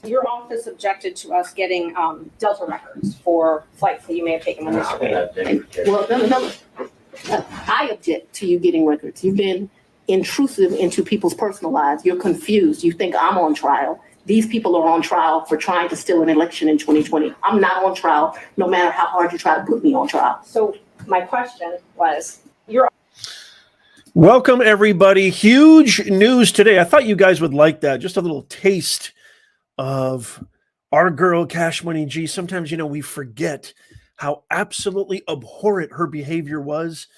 your office objected to us getting Delta records for flights that you may have taken when this. Well, no. I object to you getting records. You've been intrusive into people's personal lives. You're confused. You think I'm on trial. These people are on trial for trying to steal an election in 2020. I'm not on trial, no matter how hard you try to put me on trial. So my question was, welcome, everybody. Huge news today. I thought you guys would like that. Just a little taste of our girl, Cash Money G. Sometimes, we forget how absolutely abhorrent her behavior was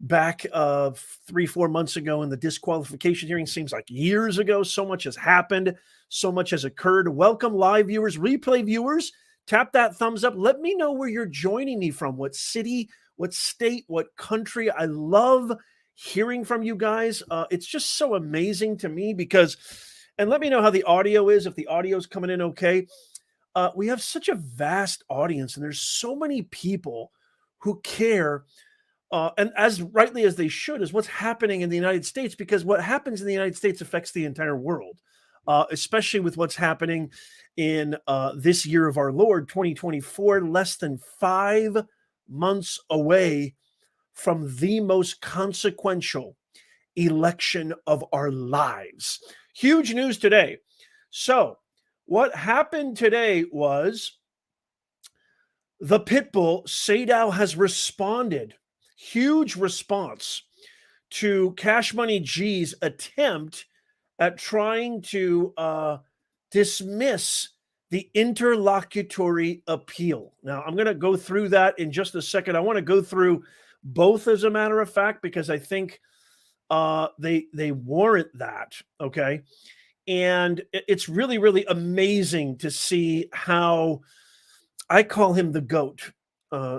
back 3-4 months ago in the disqualification hearing. Seems like years ago. So much has happened. So much has occurred. Welcome, live viewers, replay viewers. Tap that thumbs up. Let me know where you're joining me from. What city, what state, what country. I love hearing from you guys. It's just so amazing to me because, and let me know how the audio is, if the audio is coming in okay. We have such a vast audience, and there's so many people who care, and as rightly as they should, is what's happening in the United States, because what happens in the United States affects the entire world, especially with what's happening in this year of our Lord, 2024, less than 5 months away from the most consequential election of our lives. Huge news today. So what happened today was the Pitbull, Sadow, has responded. Huge response to Cash Money G's attempt at trying to dismiss the interlocutory appeal. Now, I'm going to go through that in just a second. I want to go through both, as a matter of fact, because I think they warrant that, okay? And it's really, really amazing to see how, I call him the GOAT,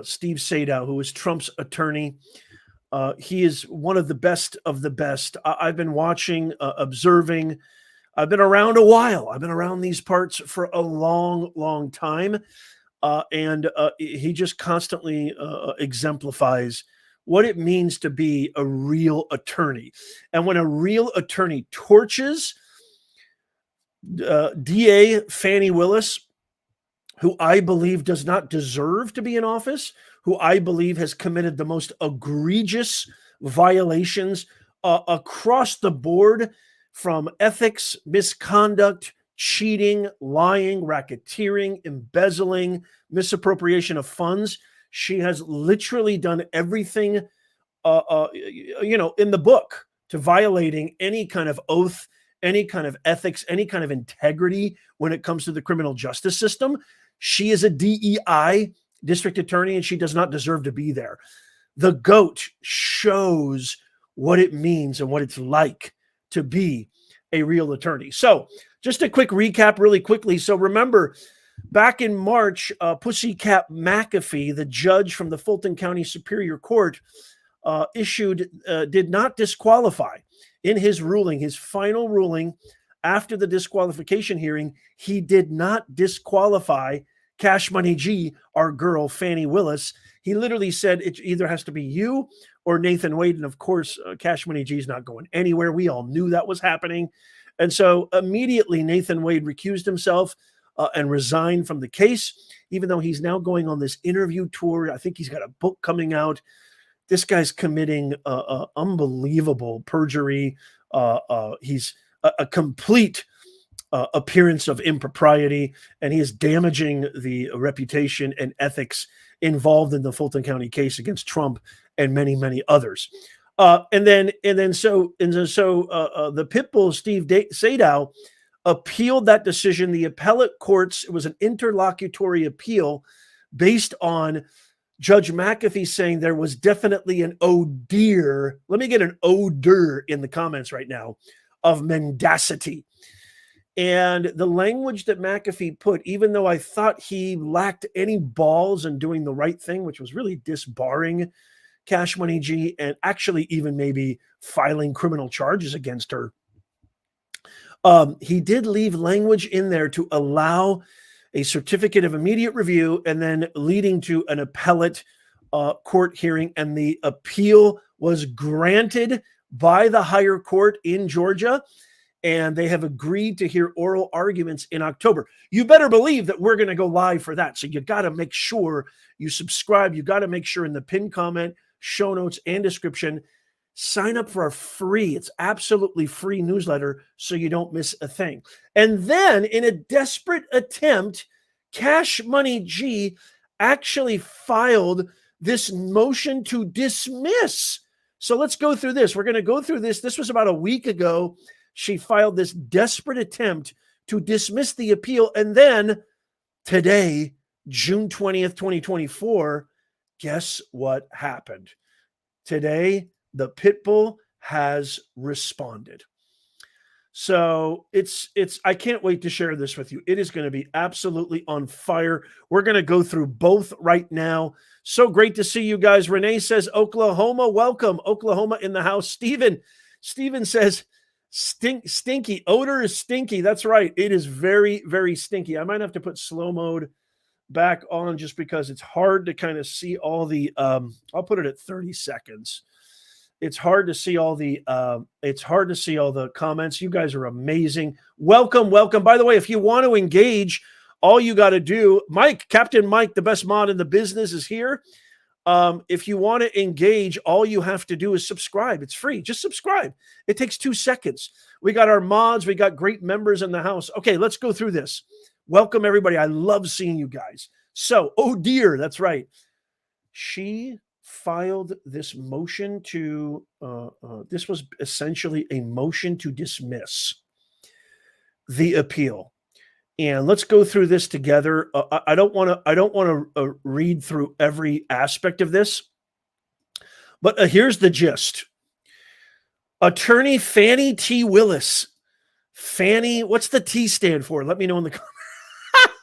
Steve Sadow, who is Trump's attorney. He is one of the best of the best. I've been watching, observing. I've been around a while. I've been around these parts for a long, long time. And he just constantly exemplifies what it means to be a real attorney. And when a real attorney torches DA Fani Willis, who I believe does not deserve to be in office, who I believe has committed the most egregious violations across the board, from ethics, misconduct, cheating, lying, racketeering, embezzling, misappropriation of funds. She has literally done everything, in the book to violating any kind of oath, any kind of ethics, any kind of integrity when it comes to the criminal justice system. She is a DEI district attorney, and she does not deserve to be there. The GOAT shows what it means and what it's like to be a real attorney. So just a quick recap really quickly. So remember, back in March, Pussycat McAfee, the judge from the Fulton County Superior Court, did not disqualify. In his ruling, his final ruling after the disqualification hearing, he did not disqualify Cash Money G, our girl, Fani Willis. He literally said it either has to be you or Nathan Wade. And of course, Cash Money G is not going anywhere. We all knew that was happening. And so immediately Nathan Wade recused himself and resigned from the case, even though he's now going on this interview tour. I think he's got a book coming out. This guy's committing unbelievable perjury. He's a complete appearance of impropriety, and he is damaging the reputation and ethics involved in the Fulton County case against Trump and many, many others. And then the Pitbull, Steve Sadow, appealed that decision. The appellate courts, it was an interlocutory appeal based on Judge McAfee saying there was definitely an odor. Let me get an odor in the comments right now of mendacity. And the language that McAfee put, even though I thought he lacked any balls in doing the right thing, which was really disbarring Cash Money G and actually even maybe filing criminal charges against her, he did leave language in there to allow a certificate of immediate review, and then leading to an appellate court hearing. And the appeal was granted by the higher court in Georgia. and they have agreed to hear oral arguments in October. You better believe that we're going to go live for that. So you got to make sure you subscribe. You got to make sure in the pinned comment, show notes, and description, sign up for our free, it's absolutely free newsletter so you don't miss a thing. And then in a desperate attempt, Cash Money G actually filed this motion to dismiss. So let's go through this. We're going to go through this. This was about a week ago. She filed this desperate attempt to dismiss the appeal. And then today, June 20th, 2024, guess what happened? Today, the Pitbull has responded. So it's I can't wait to share this with you. It is going to be absolutely on fire. We're going to go through both right now. So great to see you guys. Renee says Oklahoma, welcome. Oklahoma in the house. Steven says stinky. Odor is stinky. That's right. It is very, very stinky. I might have to put slow mode back on just because it's hard to kind of see all the I'll put it at 30 seconds. It's hard to see all the comments. You guys are amazing. Welcome. By the way, if you want to engage, all you got to do, Captain Mike, the best mod in the business, is here. If you want to engage, all you have to do is subscribe. It's free. Just subscribe. It takes 2 seconds. We got our mods. We got great members in the house. Okay, let's go through this. Welcome, everybody. I love seeing you guys. So, oh dear, that's right. She filed this motion to, this was essentially a motion to dismiss the appeal. And let's go through this together. I don't want to read through every aspect of this, but here's the gist. Attorney Fani T. Willis. Fani, what's the T stand for? Let me know in the comments.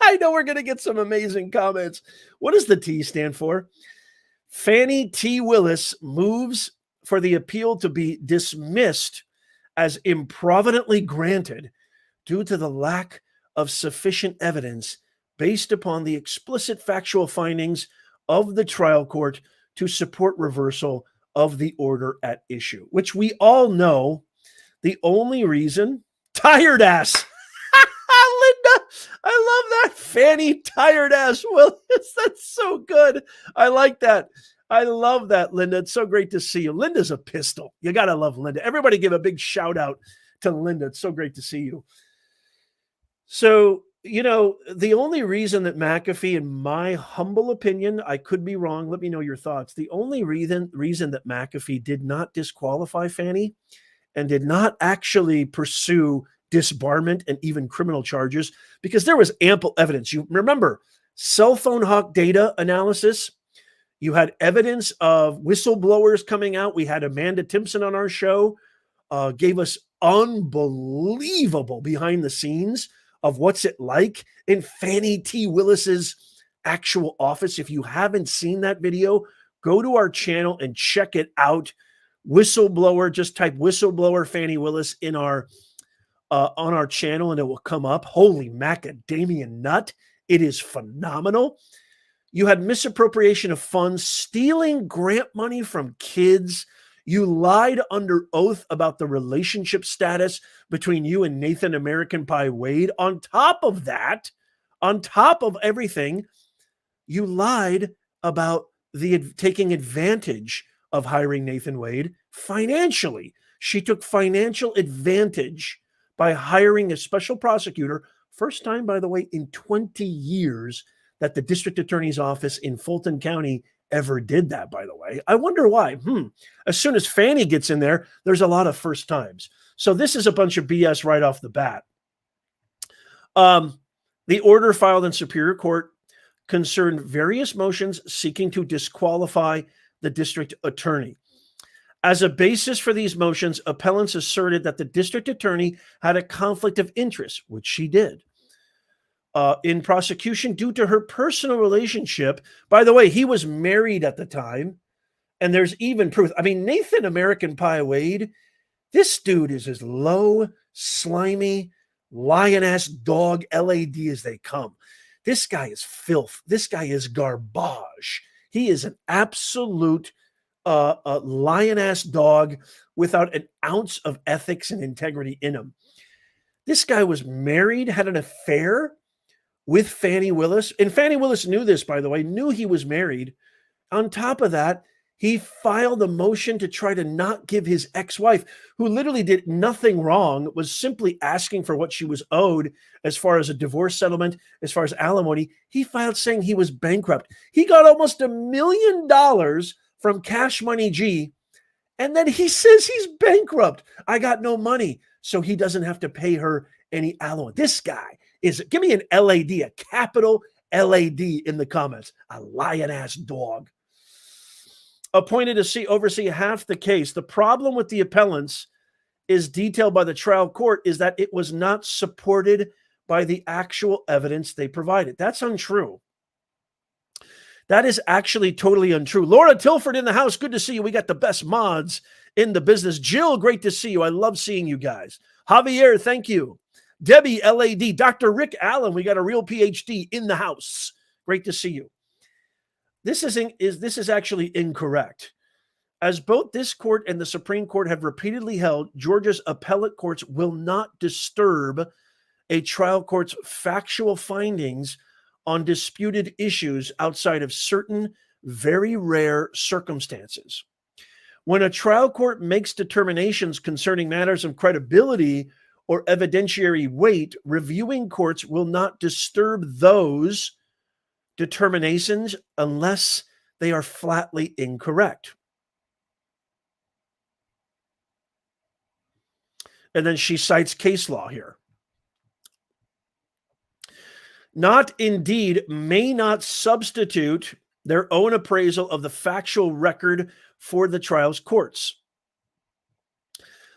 I know we're going to get some amazing comments. What does the T stand for? Fani T. Willis moves for the appeal to be dismissed as improvidently granted due to the lack of sufficient evidence based upon the explicit factual findings of the trial court to support reversal of the order at issue, which we all know the only reason, tired ass. Linda, I love that. Fani tired ass Willis. That's so good. I like that. I love that, Linda. It's so great to see you. Linda's a pistol. You got to love Linda. Everybody give a big shout out to Linda. It's so great to see you. So, the only reason that McAfee, in my humble opinion, I could be wrong. Let me know your thoughts. The only reason that McAfee did not disqualify Fani and did not actually pursue disbarment and even criminal charges, because there was ample evidence. You remember cell phone hawk data analysis. You had evidence of whistleblowers coming out. We had Amanda Timpson on our show, gave us unbelievable behind the scenes of what's it like in Fani T. Willis's actual office. If you haven't seen that video, go to our channel and check it out. Whistleblower, just type whistleblower Fani Willis in our on our channel and it will come up. Holy macadamia nut. It is phenomenal. You had misappropriation of funds, stealing grant money from kids. You lied under oath about the relationship status between you and Nathan American Pie Wade. On top of that, on top of everything, you lied about taking advantage of hiring Nathan Wade financially. She took financial advantage by hiring a special prosecutor. First time, by the way, in 20 years that the district attorney's office in Fulton County ever did that, by the way. I wonder why. As soon as Fani gets in there, there's a lot of first times. So this is a bunch of BS right off the bat. The order filed in Superior Court concerned various motions seeking to disqualify the district attorney. As a basis for these motions, appellants asserted that the district attorney had a conflict of interest, which she did, in prosecution due to her personal relationship. By the way, he was married at the time, and there's even proof. I mean, Nathan American Pie Wade, this dude is as low, slimy, lion-ass dog LAD as they come. This guy is filth. This guy is garbage. He is an absolute a lion-ass dog without an ounce of ethics and integrity in him. This guy was married, had an affair with Fani Willis. And Fani Willis knew this, by the way, knew he was married. On top of that, he filed a motion to try to not give his ex-wife, who literally did nothing wrong, was simply asking for what she was owed as far as a divorce settlement, as far as alimony. He filed saying he was bankrupt. He got almost $1 million from Cash Money G, and then he says he's bankrupt. I got no money, so he doesn't have to pay her any alimony. This guy give me an LAD, a capital LAD in the comments. A lion-ass dog. Appointed to oversee half the case. The problem with the appellants is detailed by the trial court is that it was not supported by the actual evidence they provided. That's untrue. That is actually totally untrue. Laura Tilford in the house. Good to see you. We got the best mods in the business. Jill, great to see you. I love seeing you guys. Javier, thank you. Debbie, LAD. Dr. Rick Allen, we got a real PhD in the house. Great to see you. This is actually incorrect. As both this court and the Supreme Court have repeatedly held, Georgia's appellate courts will not disturb a trial court's factual findings on disputed issues outside of certain very rare circumstances. When a trial court makes determinations concerning matters of credibility or evidentiary weight, reviewing courts will not disturb those determinations unless they are flatly incorrect. And then she cites case law here. Not indeed may not substitute their own appraisal of the factual record for the trial's courts.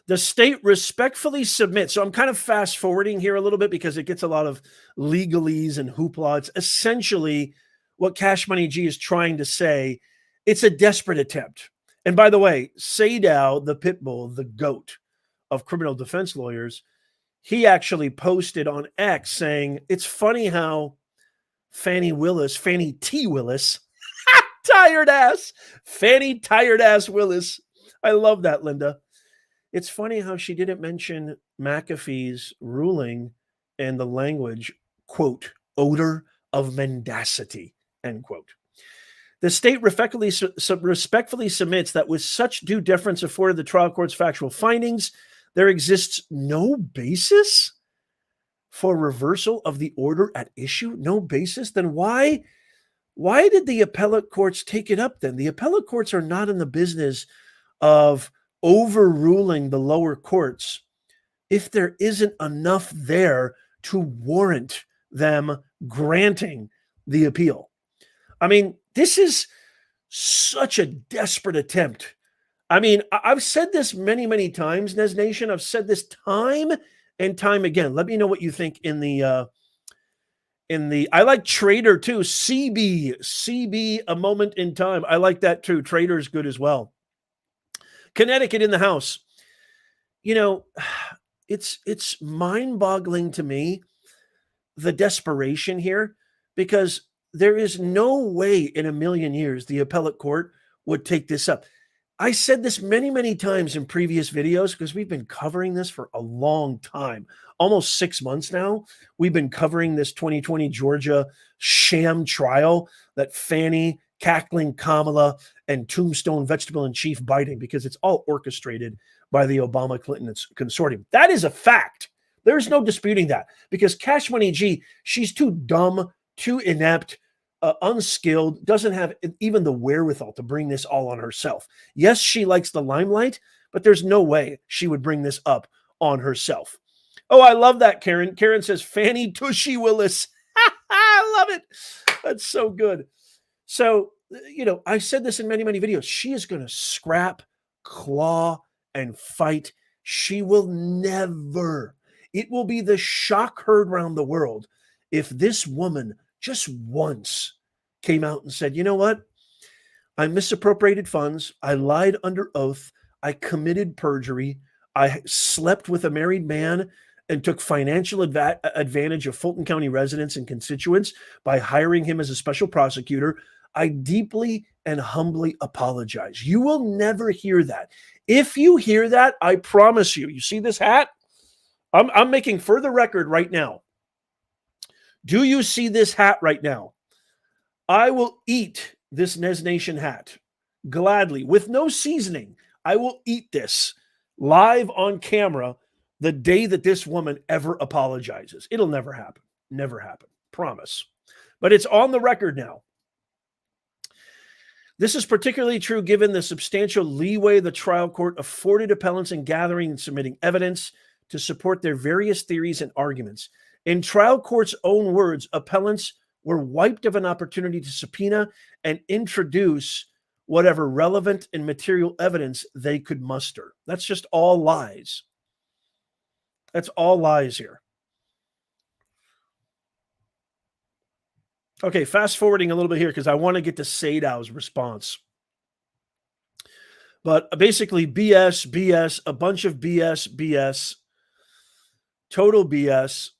The state respectfully submits. So I'm kind of fast forwarding here a little bit because it gets a lot of legalese and hoopla. It's essentially what Cash Money G is trying to say. It's a desperate attempt. And by the way, Sadow, the pit bull, the goat of criminal defense lawyers, he actually posted on X saying, it's funny how Fani T. Willis, tired ass Willis. I love that, Linda. It's funny how she didn't mention McAfee's ruling and the language, quote, odor of mendacity, end quote. The state respectfully submits that with such due deference afforded the trial court's factual findings, there exists no basis for reversal of the order at issue. No basis. Then why did the appellate courts take it up then? The appellate courts are not in the business of overruling the lower courts if there isn't enough there to warrant them granting the appeal. I mean, this is such a desperate attempt. I mean, I've said this many, many times, Nez Nation. I've said this time and time again. Let me know what you think in the I like Trader too. CB, a moment in time. I like that too. Trader's good as well. Connecticut in the house. You know, it's mind-boggling to me, the desperation here, because there is no way in a million years the appellate court would take this up. I said this many, many times in previous videos because we've been covering this for a long time, almost 6 months now. We've been covering this 2020 Georgia sham trial that Fani, cackling Kamala, and Tombstone Vegetable in Chief biting because it's all orchestrated by the Obama-Clinton consortium. That is a fact. There's no disputing that because Cash Money G, she's too dumb, too inept, unskilled, doesn't have even the wherewithal to bring this all on herself. Yes, she likes the limelight, but there's no way she would bring this up on herself. Oh, I love that, Karen. Karen says, Fani Tushy Willis. I love it. That's so good. So, you know, I said this in many, many videos. She is going to scrap, claw, and fight. She will never. It will be the shock heard around the world if this woman just once came out and said, you know what? I misappropriated funds. I lied under oath. I committed perjury. I slept with a married man and took financial advantage of Fulton County residents and constituents by hiring him as a special prosecutor. I deeply and humbly apologize. You will never hear that. If you hear that, I promise you, you see this hat? I'm making for the record right now. Do you see this hat right now? I will eat this Nez Nation hat gladly with no seasoning. I will eat this live on camera the day that this woman ever apologizes. It'll never happen. Never happen. Promise. But it's on the record now. This is particularly true given the substantial leeway the trial court afforded appellants in gathering and submitting evidence to support their various theories and arguments. In trial court's own words, appellants were wiped of an opportunity to subpoena and introduce whatever relevant and material evidence they could muster. That's just all lies. That's all lies here. Okay, fast forwarding a little bit here because I want to get to Sadow's response. But basically, BS, a bunch of BS, total BS.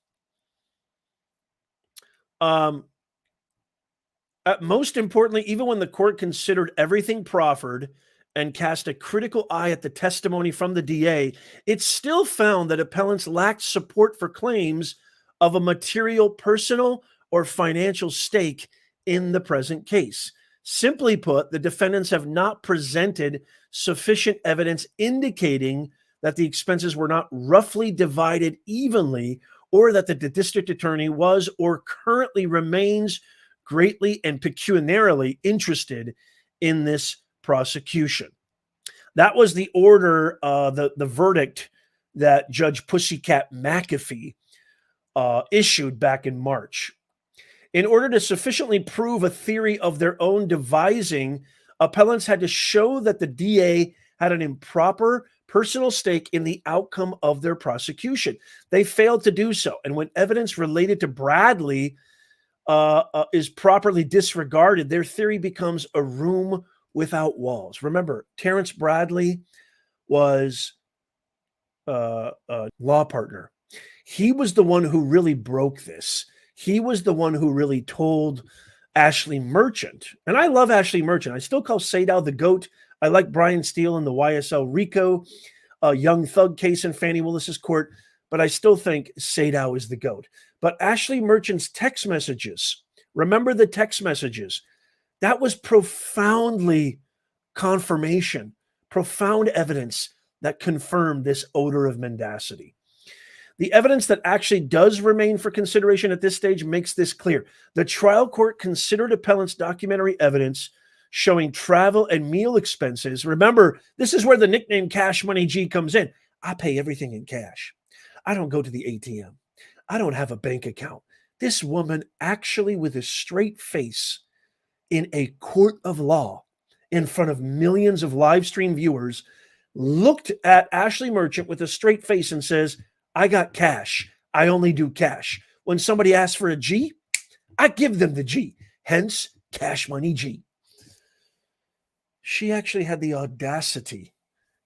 Most importantly, even when the court considered everything proffered and cast a critical eye at the testimony from the DA, it still found that appellants lacked support for claims of a material personal or financial stake in the present case. Simply put, the defendants have not presented sufficient evidence indicating that the expenses were not roughly divided evenly, or that the district attorney was or currently remains greatly and pecuniarily interested in this prosecution. That was the order, the verdict that Judge Pussycat McAfee issued back in March. In order to sufficiently prove a theory of their own devising, appellants had to show that the DA had an improper personal stake in the outcome of their prosecution. They failed to do so. And when evidence related to Bradley is properly disregarded, their theory becomes a room without walls. Remember, Terrence Bradley was a law partner. He was the one who really broke this. He was the one who really told Ashley Merchant. And I love Ashley Merchant. I still call Sadow the GOAT. I like Brian Steele in the YSL RICO, Young Thug case in Fani Willis's court, but I still think Sadow is the GOAT. But Ashley Merchant's text messages, remember the text messages, that was profoundly confirmation, profound evidence that confirmed this odor of mendacity. The evidence that actually does remain for consideration at this stage makes this clear. The trial court considered appellant's documentary evidence showing travel and meal expenses. Remember, this is where the nickname Cash Money G comes in. I pay everything in cash. I don't go to the ATM. I don't have a bank account. This woman actually, with a straight face in a court of law in front of millions of live stream viewers, looked at Ashley Merchant with a straight face and says, I got cash. I only do cash. When somebody asks for a G, I give them the G. Hence, Cash Money G. She actually had the audacity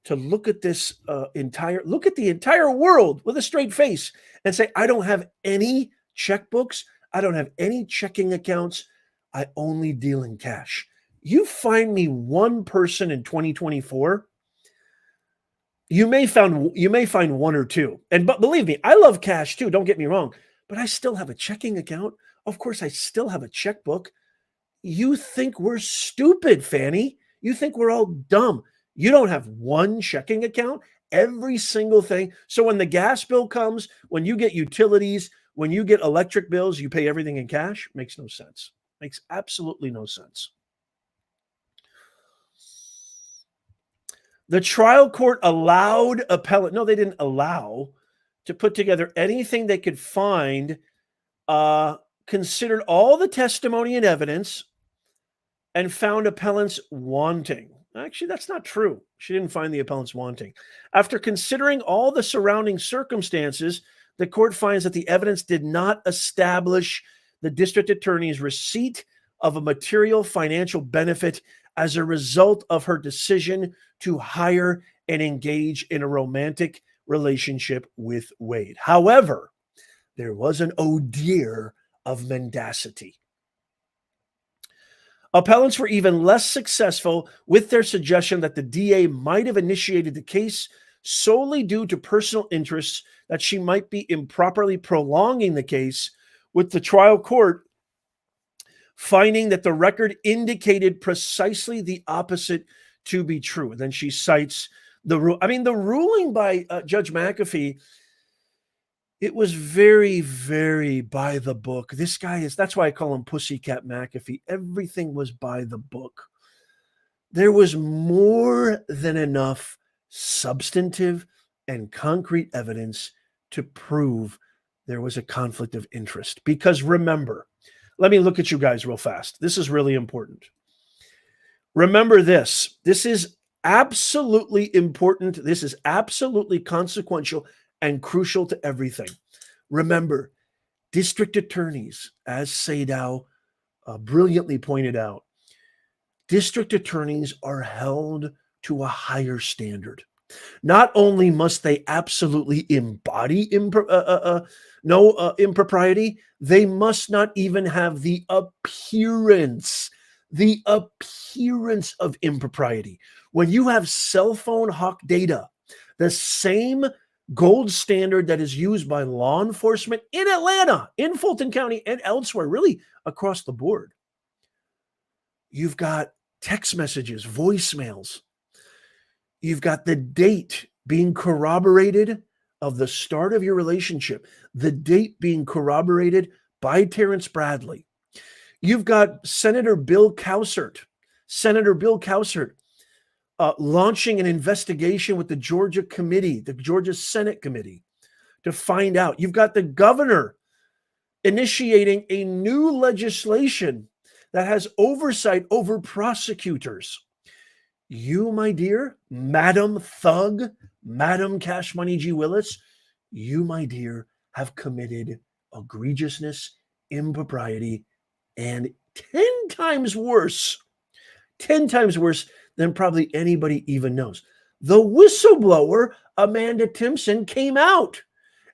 to look at this the entire world with a straight face and say, I don't have any checkbooks. I don't have any checking accounts. I only deal in cash. You find me one person in 2024, you may find one or two. But believe me, I love cash too. Don't get me wrong, but I still have a checking account. Of course, I still have a checkbook. You think we're stupid, Fanny. You think we're all dumb. You don't have one checking account, every single thing. So when the gas bill comes, when you get utilities, when you get electric bills, you pay everything in cash. Makes no sense. Makes absolutely no sense. The trial court allowed appellant, no, they didn't allow, to put together anything they could find, considered all the testimony and evidence, and found appellants wanting. Actually, that's not true. She didn't find the appellants wanting. After considering all the surrounding circumstances, the court finds that the evidence did not establish the district attorney's receipt of a material financial benefit as a result of her decision to hire and engage in a romantic relationship with Wade. However, there was an odor of mendacity. Appellants were even less successful with their suggestion that the DA might have initiated the case solely due to personal interests that she might be improperly prolonging the case, with the trial court finding that the record indicated precisely the opposite to be true. And then she cites the rule. I mean, the ruling by Judge McAfee, it was very, very by the book. This guy that's why I call him Pussycat McAfee. Everything was by the book. There was more than enough substantive and concrete evidence to prove there was a conflict of interest. Because remember, let me look at you guys real fast. This is really important. Remember this. This is absolutely important. This is absolutely consequential and crucial to everything. Remember, district attorneys, as Sadow brilliantly pointed out, district attorneys are held to a higher standard. Not only must they absolutely embody no impropriety, they must not even have the appearance of impropriety. When you have cell phone hawk data, the same gold standard that is used by law enforcement in Atlanta, in Fulton County, and elsewhere, really across the board. You've got text messages, voicemails. You've got the date being corroborated of the start of your relationship, the date being corroborated by Terrence Bradley. You've got Senator Bill Cowsert launching an investigation with the Georgia committee, the Georgia Senate committee, to find out. You've got the governor initiating a new legislation that has oversight over prosecutors. You, my dear, Madam Thug, Madam Cash Money G. Willis, you, my dear, have committed egregiousness, impropriety, and 10 times worse than probably anybody even knows. The whistleblower, Amanda Timpson, came out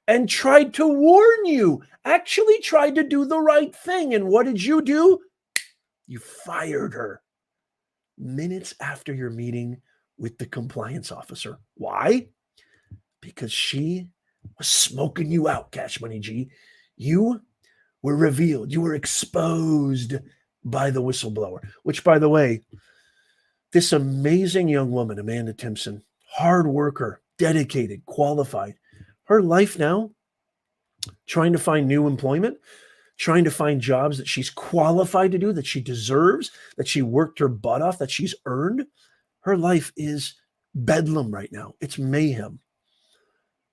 and tried to warn you, actually tried to do the right thing. And what did you do? You fired her minutes after your meeting with the compliance officer. Why? Because she was smoking you out, Cash Money G. You were revealed. You were exposed by the whistleblower, which, by the way, this amazing young woman, Amanda Timpson, hard worker, dedicated, qualified, her life now, trying to find new employment, trying to find jobs that she's qualified to do, that she deserves, that she worked her butt off, that she's earned. Her life is bedlam right now. It's mayhem.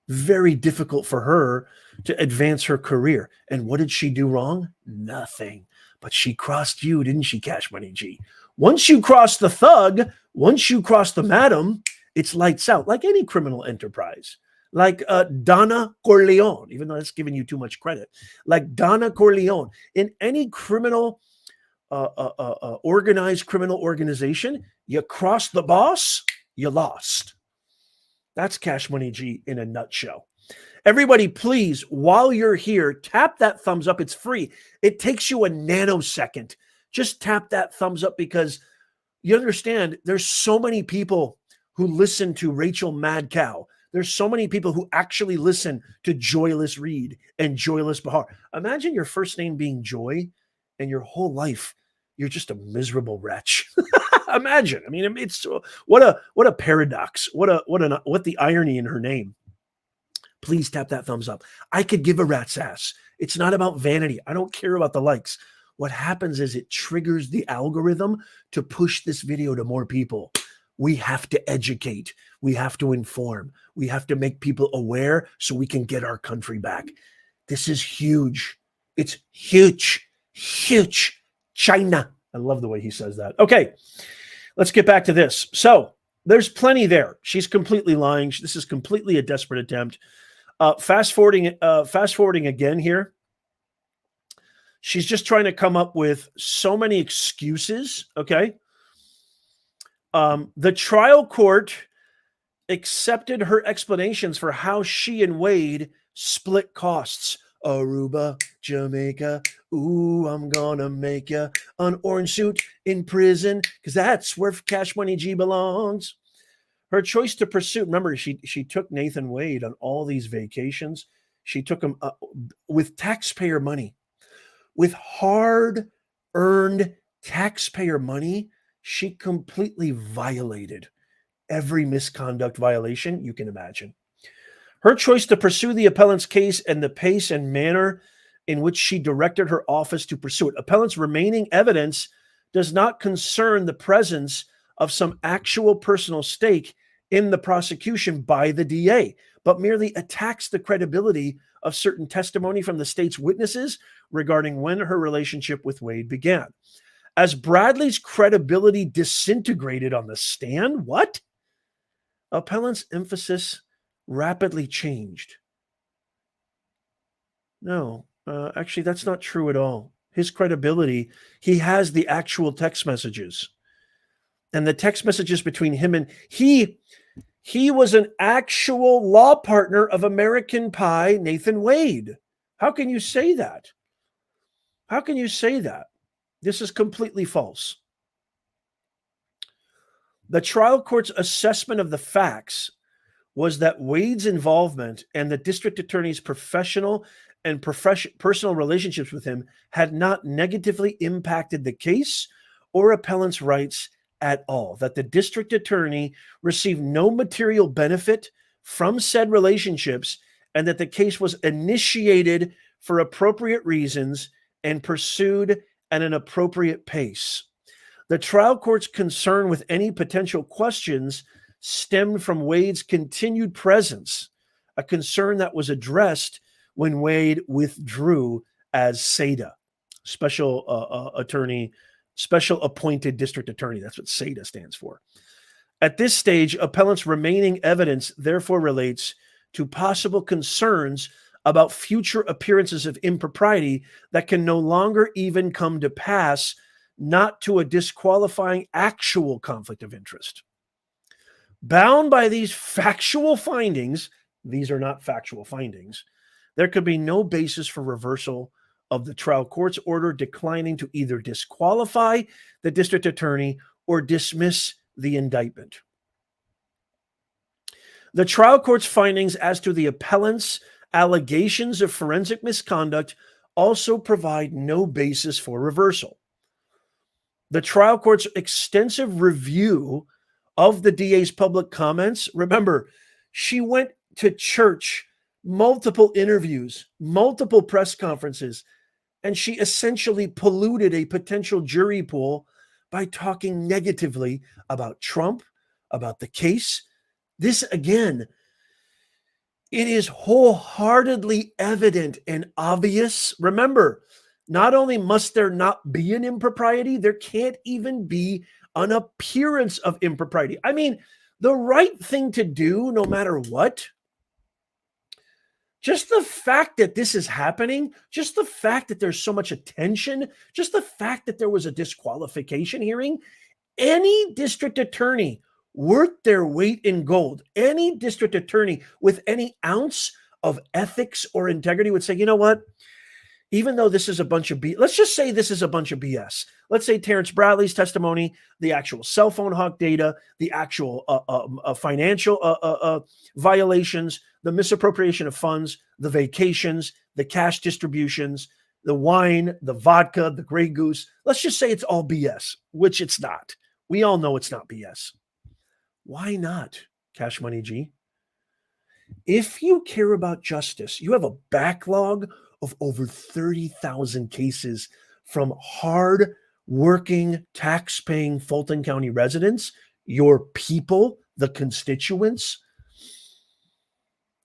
Very difficult for her to advance her career. And what did she do wrong? Nothing. But she crossed you, didn't she, Cash Money G? Once you cross the thug, once you cross the madam, it's lights out, like any criminal enterprise. Like Donna Corleone, even though that's giving you too much credit. Like Donna Corleone, in any criminal, organized criminal organization, you cross the boss, you lost. That's Cash Money G in a nutshell. Everybody, please, while you're here, tap that thumbs up. It's free. It takes you a nanosecond. Just tap that thumbs up, because you understand there's so many people who listen to Rachel Mad Cow. There's so many people who actually listen to Joyless Reed and Joyless Bahar. Imagine your first name being Joy and your whole life you're just a miserable wretch. Imagine. I mean, it's what a paradox. What the irony in her name. Please tap that thumbs up. I could give a rat's ass. It's not about vanity. I don't care about the likes. What happens is it triggers the algorithm to push this video to more people. We have to educate. We have to inform. We have to make people aware so we can get our country back. This is huge. It's huge, huge. China. I love the way he says that. Okay, let's get back to this. So there's plenty there. She's completely lying. This is completely a desperate attempt. Fast forwarding again here. She's just trying to come up with so many excuses. Okay. The trial court accepted her explanations for how she and Wade split costs. Aruba, Jamaica. Ooh, I'm gonna make ya an orange suit in prison, because that's where Cash Money G belongs. Her choice to pursue, remember, she took Nathan Wade on all these vacations. She took him with taxpayer money, with hard-earned taxpayer money. She completely violated every misconduct violation you can imagine. Her choice to pursue the appellant's case and the pace and manner in which she directed her office to pursue it. Appellant's remaining evidence does not concern the presence of some actual personal stake in the prosecution by the DA, but merely attacks the credibility of certain testimony from the state's witnesses regarding when her relationship with Wade began. As Bradley's credibility disintegrated on the stand, what? Appellant's emphasis rapidly changed. No, actually, that's not true at all. His credibility, he has the actual text messages. And the text messages between him and he was an actual law partner of American Pie, Nathan Wade. How can you say that? How can you say that? This is completely false. The trial court's assessment of the facts was that Wade's involvement and the district attorney's professional and personal relationships with him had not negatively impacted the case or appellant's rights at all, that the district attorney received no material benefit from said relationships, and that the case was initiated for appropriate reasons and pursued at an appropriate pace. The trial court's concern with any potential questions stemmed from Wade's continued presence, a concern that was addressed when Wade withdrew as Sadow, special attorney, special appointed district attorney. That's what Sadow stands for. At this stage, appellant's remaining evidence therefore relates to possible concerns about future appearances of impropriety that can no longer even come to pass, not to a disqualifying actual conflict of interest. Bound by these factual findings, these are not factual findings, there could be no basis for reversal of the trial court's order declining to either disqualify the district attorney or dismiss the indictment. The trial court's findings as to the appellant's allegations of forensic misconduct also provide no basis for reversal. The trial court's extensive review of the DA's public comments, remember, she went to church, multiple interviews, multiple press conferences, and she essentially polluted a potential jury pool by talking negatively about Trump, about the case. This, again, it is wholeheartedly evident and obvious. Remember, not only must there not be an impropriety, there can't even be an appearance of impropriety. I mean, the right thing to do, no matter what, just the fact that this is happening, just the fact that there's so much attention, just the fact that there was a disqualification hearing, any district attorney worth their weight in gold, any district attorney with any ounce of ethics or integrity would say, you know what? Even though this is a bunch of let's just say this is a bunch of BS. Let's say Terrence Bradley's testimony, the actual cell phone hawk data, the actual financial violations, the misappropriation of funds, the vacations, the cash distributions, the wine, the vodka, the Grey Goose. Let's just say it's all BS, which it's not. We all know it's not BS. Why not, Cash Money G? If you care about justice, you have a backlog of over 30,000 cases from hard-working, tax-paying Fulton County residents, your people, the constituents.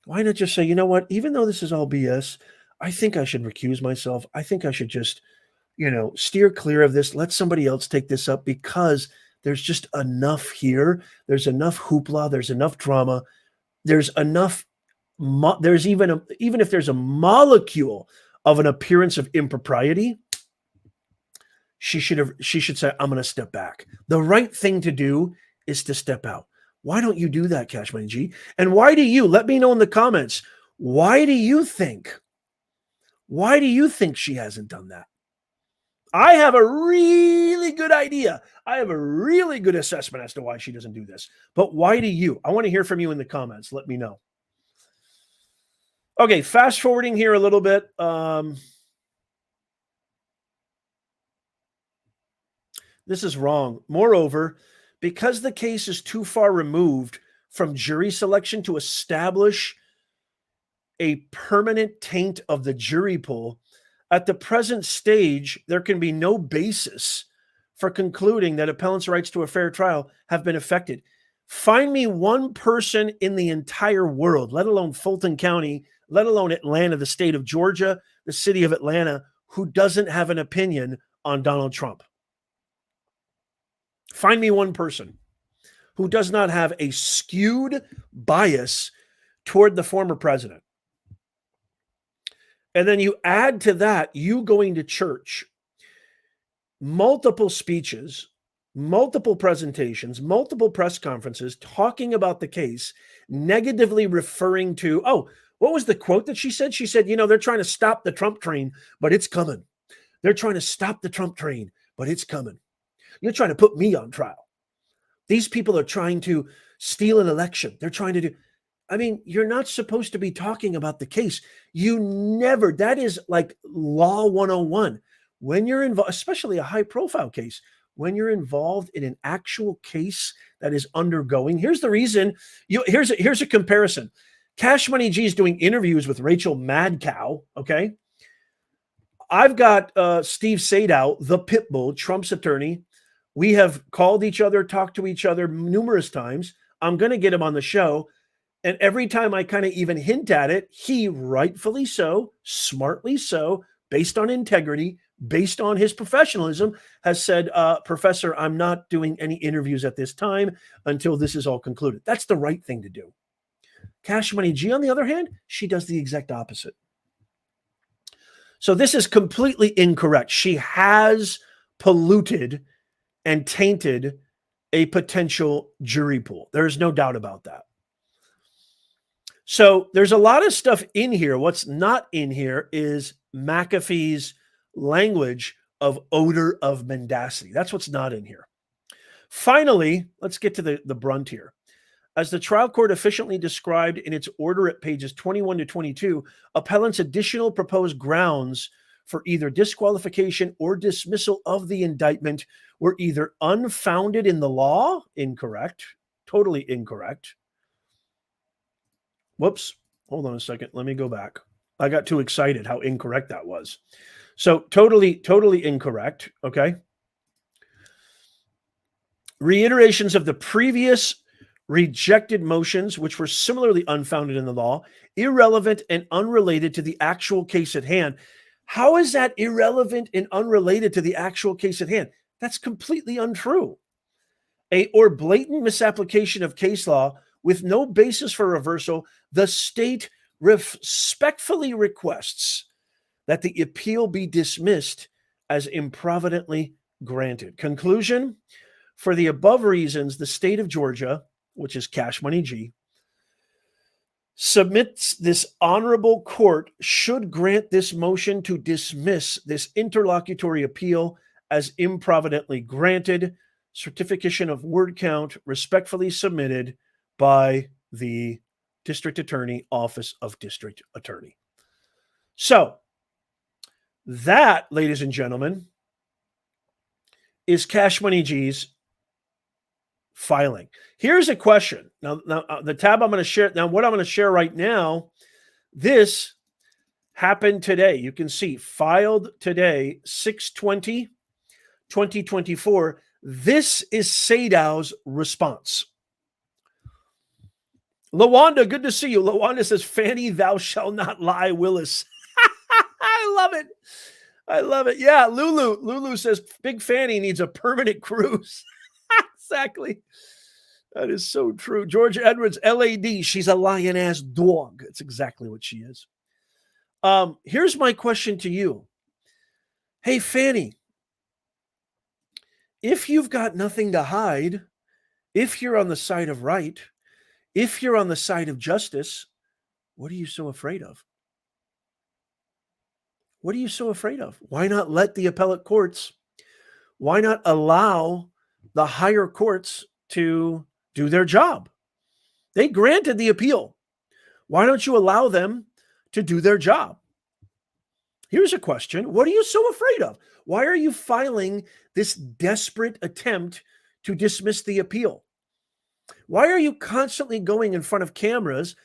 Why not just say, you know what, even though this is all BS, I think I should recuse myself. I think I should just, steer clear of this. Let somebody else take this up, because there's just enough here. There's enough hoopla. There's enough drama. There's enough. There's even if there's a molecule of an appearance of impropriety, she should say, I'm going to step back. The right thing to do is to step out. Why don't you do that, Cash Money G? And why do you, let me know in the comments, why do you think she hasn't done that? I have a really good idea. I have a really good assessment as to why she doesn't do this. But why do you? I want to hear from you in the comments. Let me know. Okay, fast forwarding here a little bit. This is wrong. Moreover, because the case is too far removed from jury selection to establish a permanent taint of the jury pool, at the present stage, there can be no basis for concluding that appellant's rights to a fair trial have been affected. Find me one person in the entire world, let alone Fulton County, let alone Atlanta, the state of Georgia, the city of Atlanta, who doesn't have an opinion on Donald Trump. Find me one person who does not have a skewed bias toward the former president. And then you add to that, you going to church, multiple speeches, multiple presentations, multiple press conferences, talking about the case, negatively referring to, oh, what was the quote that she said? She said, they're trying to stop the Trump train, but it's coming. They're trying to stop the Trump train, but it's coming. You're trying to put me on trial. These people are trying to steal an election. They're trying to do. I mean, you're not supposed to be talking about the case. That is like law 101. When you're involved, especially a high profile case, when you're involved in an actual case that is undergoing, here's the reason. Here's a comparison. Cash Money G is doing interviews with Rachel Madcow. Okay. I've got Steve Sadow, the Pitbull, Trump's attorney. We have called each other, talked to each other numerous times. I'm going to get him on the show. And every time I kind of even hint at it, he rightfully so, smartly so, based on integrity, based on his professionalism, has said, Professor, I'm not doing any interviews at this time until this is all concluded. That's the right thing to do. Cash Money G, on the other hand, she does the exact opposite. So this is completely incorrect. She has polluted and tainted a potential jury pool. There is no doubt about that. So there's a lot of stuff in here. What's not in here is McAfee's language of odor of mendacity. That's what's not in here. Finally, let's get to the brunt here. As the trial court efficiently described in its order at pages 21 to 22, appellant's additional proposed grounds for either disqualification or dismissal of the indictment were either unfounded in the law, incorrect, totally incorrect. Whoops, hold on a second. Let me go back. I got too excited how incorrect that was. So totally incorrect, okay? Reiterations of the previous rejected motions, which were similarly unfounded in the law, irrelevant and unrelated to the actual case at hand. How is that irrelevant and unrelated to the actual case at hand? That's completely untrue. Or blatant misapplication of case law with no basis for reversal, the state respectfully requests that the appeal be dismissed as improvidently granted. Conclusion, for the above reasons, the state of Georgia, which is Cash Money G, submits this honorable court should grant this motion to dismiss this interlocutory appeal as improvidently granted. Certification of word count respectfully submitted by the District Attorney, Office of District Attorney. So that, ladies and gentlemen, is Cash Money G's filing. Here's a question. Now the tab I'm going to share, what I'm going to share right now, this happened today. You can see filed today, 6/20/2024. This is Sadow's response. Lawanda, good to see you. Lawanda says, Fani, thou shalt not lie, Willis. I love it. I love it. Yeah, Lulu says, Big Fani needs a permanent cruise. Exactly. That is so true. Georgia Edwards, LAD, she's a lion-ass dog. That's exactly what she is. Here's my question to you. Hey, Fani, if you've got nothing to hide, if you're on the side of right, if you're on the side of justice, what are you so afraid of? What are you so afraid of? Why not let the appellate courts, why not allow the higher courts to do their job? They granted the appeal. Why don't you allow them to do their job? Here's a question. What are you so afraid of? Why are you filing this desperate attempt to dismiss the appeal? Why are you constantly going in front of cameras,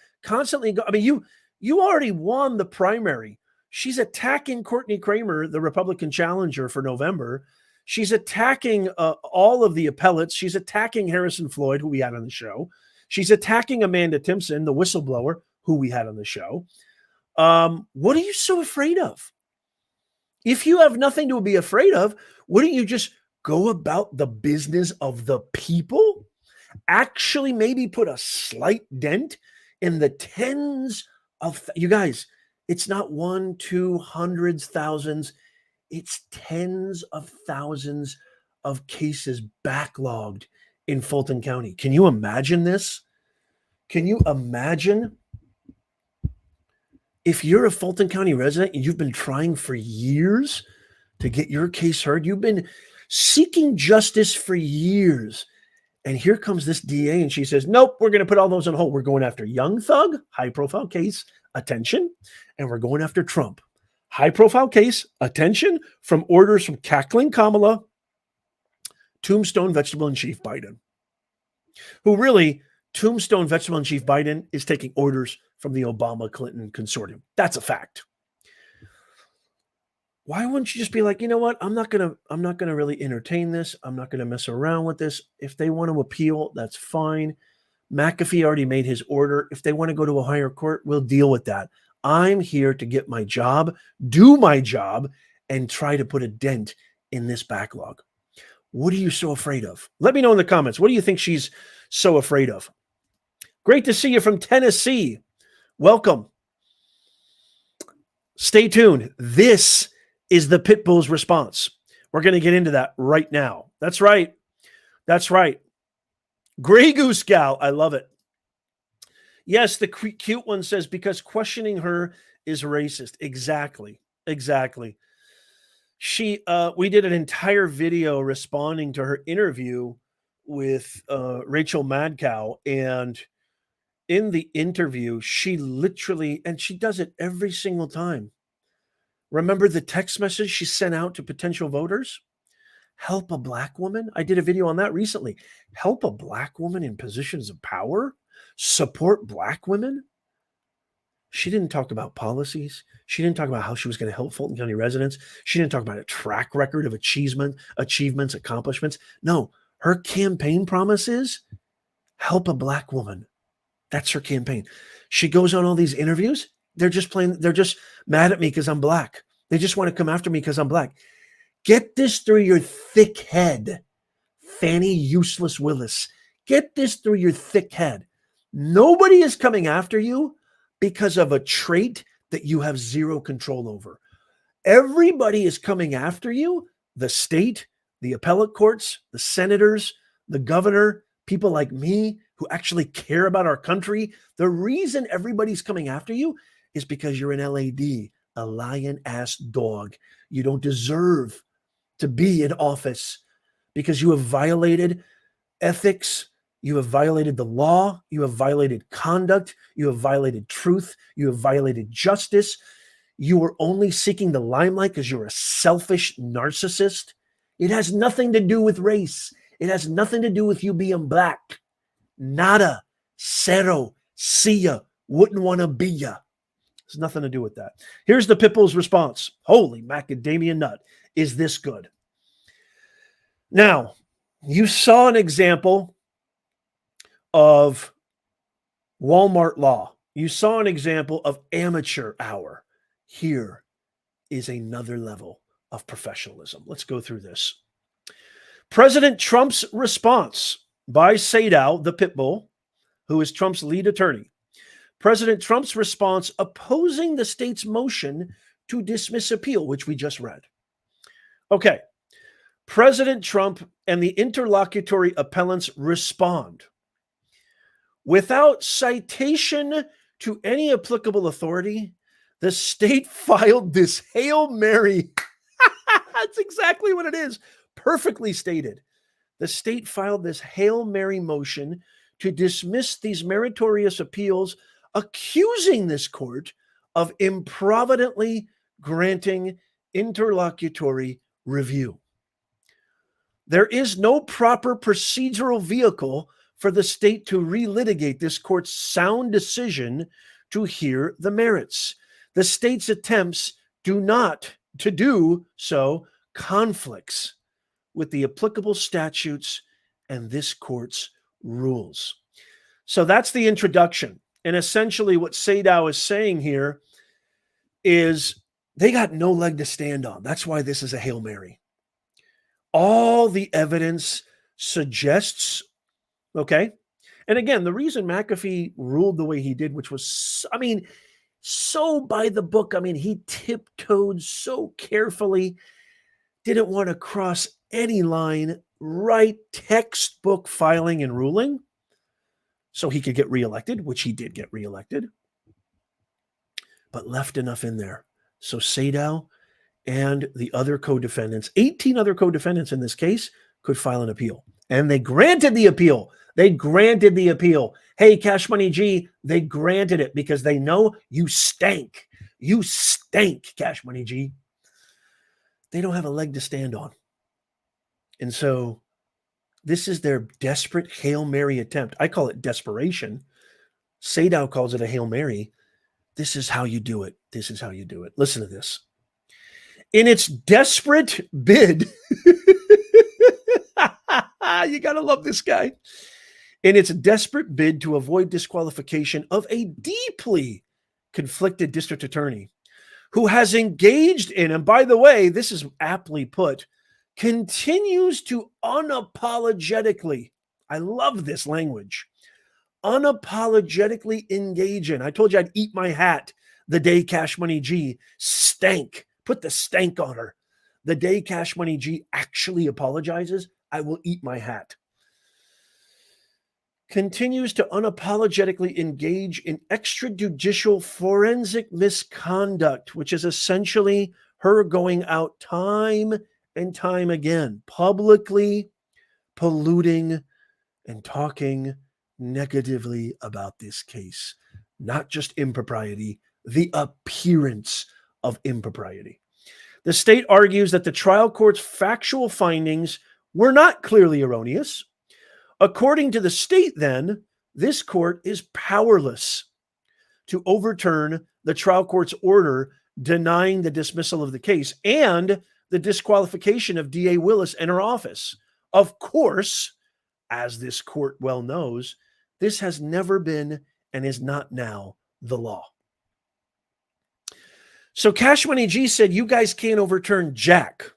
you already won the primary. She's attacking Courtney Kramer, the Republican challenger for November. She's attacking all of the appellates. She's attacking Harrison Floyd, who we had on the show. She's attacking Amanda Timpson, the whistleblower, who we had on the show. What are you so afraid of? If you have nothing to be afraid of, wouldn't you just go about the business of the people? Actually, maybe put a slight dent in the tens of, you guys, it's not 1, 2, hundreds, thousands. It's tens of thousands of cases backlogged in Fulton County. Can you imagine this? Can you imagine if you're a Fulton County resident and you've been trying for years to get your case heard? You've been seeking justice for years. And here comes this DA and she says, nope, we're going to put all those on hold. We're going after Young Thug, high profile case, attention. And we're going after Trump, high profile case, attention, from orders from cackling Kamala, tombstone vegetable in chief Biden, who really, tombstone vegetable in chief Biden is taking orders from the Obama-Clinton consortium. That's a fact. Why wouldn't you just be like, you know what? I'm not gonna really entertain this. I'm not gonna mess around with this. If they want to appeal, that's fine. McAfee already made his order. If they want to go to a higher court, we'll deal with that. I'm here to get my job, do my job, and try to put a dent in this backlog. What are you so afraid of? Let me know in the comments. What do you think she's so afraid of? Great to see you from Tennessee. Welcome. Stay tuned. This is the Pitbull's response. We're going to get into that right now. That's right. That's right. Gray Goose Gal. I love it. Yes, the cute one says, because questioning her is racist. Exactly. Exactly. We did an entire video responding to her interview with Rachel Madcow, and in the interview, she literally, and she does it every single time. Remember the text message she sent out to potential voters? Help a black woman. I did a video on that recently. Help a black woman in positions of power. Support black women. She didn't talk about policies. She didn't talk about how she was going to help Fulton County residents. She didn't talk about a track record of achievements, accomplishments. No, her campaign promise is help a black woman. That's her campaign. She goes on all these interviews. They're just mad at me because I'm black. They just want to come after me because I'm black. Get this through your thick head, Fani Useless Willis. Get this through your thick head. Nobody is coming after you because of a trait that you have zero control over. Everybody is coming after you, the state, the appellate courts, the senators, the governor, people like me who actually care about our country. The reason everybody's coming after you is because you're an LAD, a lion-ass dog. You don't deserve to be in office because you have violated ethics, you have violated the law, you have violated conduct, you have violated truth, you have violated justice. You are only seeking the limelight because you're a selfish narcissist. It has nothing to do with race. It has nothing to do with you being black. Nada, cero, see ya, wouldn't want to be ya. It's nothing to do with that. Here's the Pitbull's response. Holy macadamia nut. Is this good? Now, you saw an example of Walmart law. You saw an example of amateur hour. Here is another level of professionalism. Let's go through this. President Trump's response by Sadow, the Pitbull, who is Trump's lead attorney. President Trump's response opposing the state's motion to dismiss appeal, which we just read. Okay. President Trump and the interlocutory appellants respond. Without citation to any applicable authority, the state filed this Hail Mary. That's exactly what it is. Perfectly stated. The state filed this Hail Mary motion to dismiss these meritorious appeals, accusing this court of improvidently granting interlocutory review. There is no proper procedural vehicle for the state to relitigate this court's sound decision to hear the merits. The state's attempts to do so conflicts with the applicable statutes and this court's rules. So that's the introduction. And essentially what Sadow is saying here is they got no leg to stand on. That's why this is a Hail Mary. All the evidence suggests, okay? And again, the reason McAfee ruled the way he did, which was, so by the book, he tiptoed so carefully, didn't want to cross any line, right textbook filing and ruling, so he could get reelected, which he did get reelected, but left enough in there. So Sadow and the other co-defendants, 18 other co-defendants in this case, could file an appeal. And they granted the appeal. Hey, Cash Money G, they granted it because they know you stank. You stank, Cash Money G. They don't have a leg to stand on. And so this is their desperate Hail Mary attempt. I call it desperation. Sadow calls it a Hail Mary. This is how you do it. Listen to this. In its desperate bid, you got to love this guy. In its desperate bid to avoid disqualification of a deeply conflicted district attorney who has engaged in, and by the way, this is aptly put, continues to unapologetically, I love this language, unapologetically engage in. I told you I'd eat my hat the day Cash Money G stank. Put the stank on her. The day Cash Money G actually apologizes, I will eat my hat. Continues to unapologetically engage in extrajudicial forensic misconduct, which is essentially her going out time and time again, publicly polluting and talking negatively about this case. Not just impropriety, the appearance of impropriety. The state argues that the trial court's factual findings were not clearly erroneous. According to the state, then, this court is powerless to overturn the trial court's order denying the dismissal of the case and the disqualification of DA Willis and her office. Of course, as this court well knows, this has never been and is not now the law. So Cash Money G said, you guys can't overturn jack.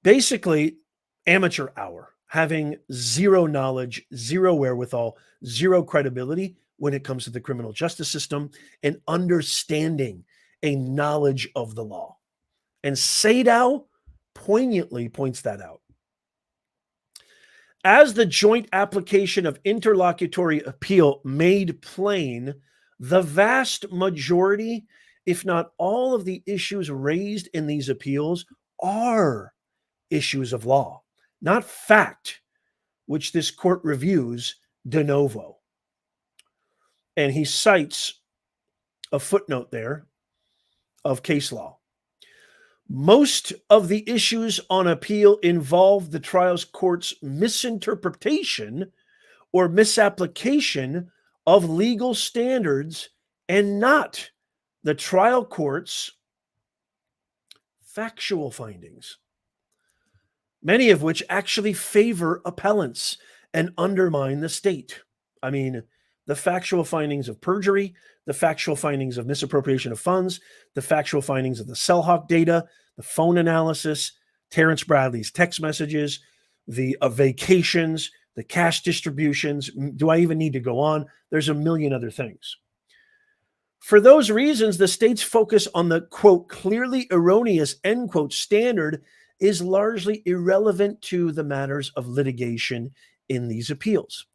Basically, amateur hour, having zero knowledge, zero wherewithal, zero credibility when it comes to the criminal justice system and understanding a knowledge of the law. And Sadow poignantly points that out. As the joint application of interlocutory appeal made plain, the vast majority, if not all of the issues raised in these appeals are issues of law, not fact, which this court reviews de novo. And he cites a footnote there of case law. Most of the issues on appeal involve the trial court's misinterpretation or misapplication of legal standards and not the trial court's factual findings, many of which actually favor appellants and undermine the state. I mean, the factual findings of perjury, the factual findings of misappropriation of funds, the factual findings of the Cellhawk data, the phone analysis, Terrence Bradley's text messages, the vacations, the cash distributions. Do I even need to go on? There's a million other things. For those reasons, the state's focus on the, quote, clearly erroneous, end quote, standard is largely irrelevant to the matters of litigation in these appeals.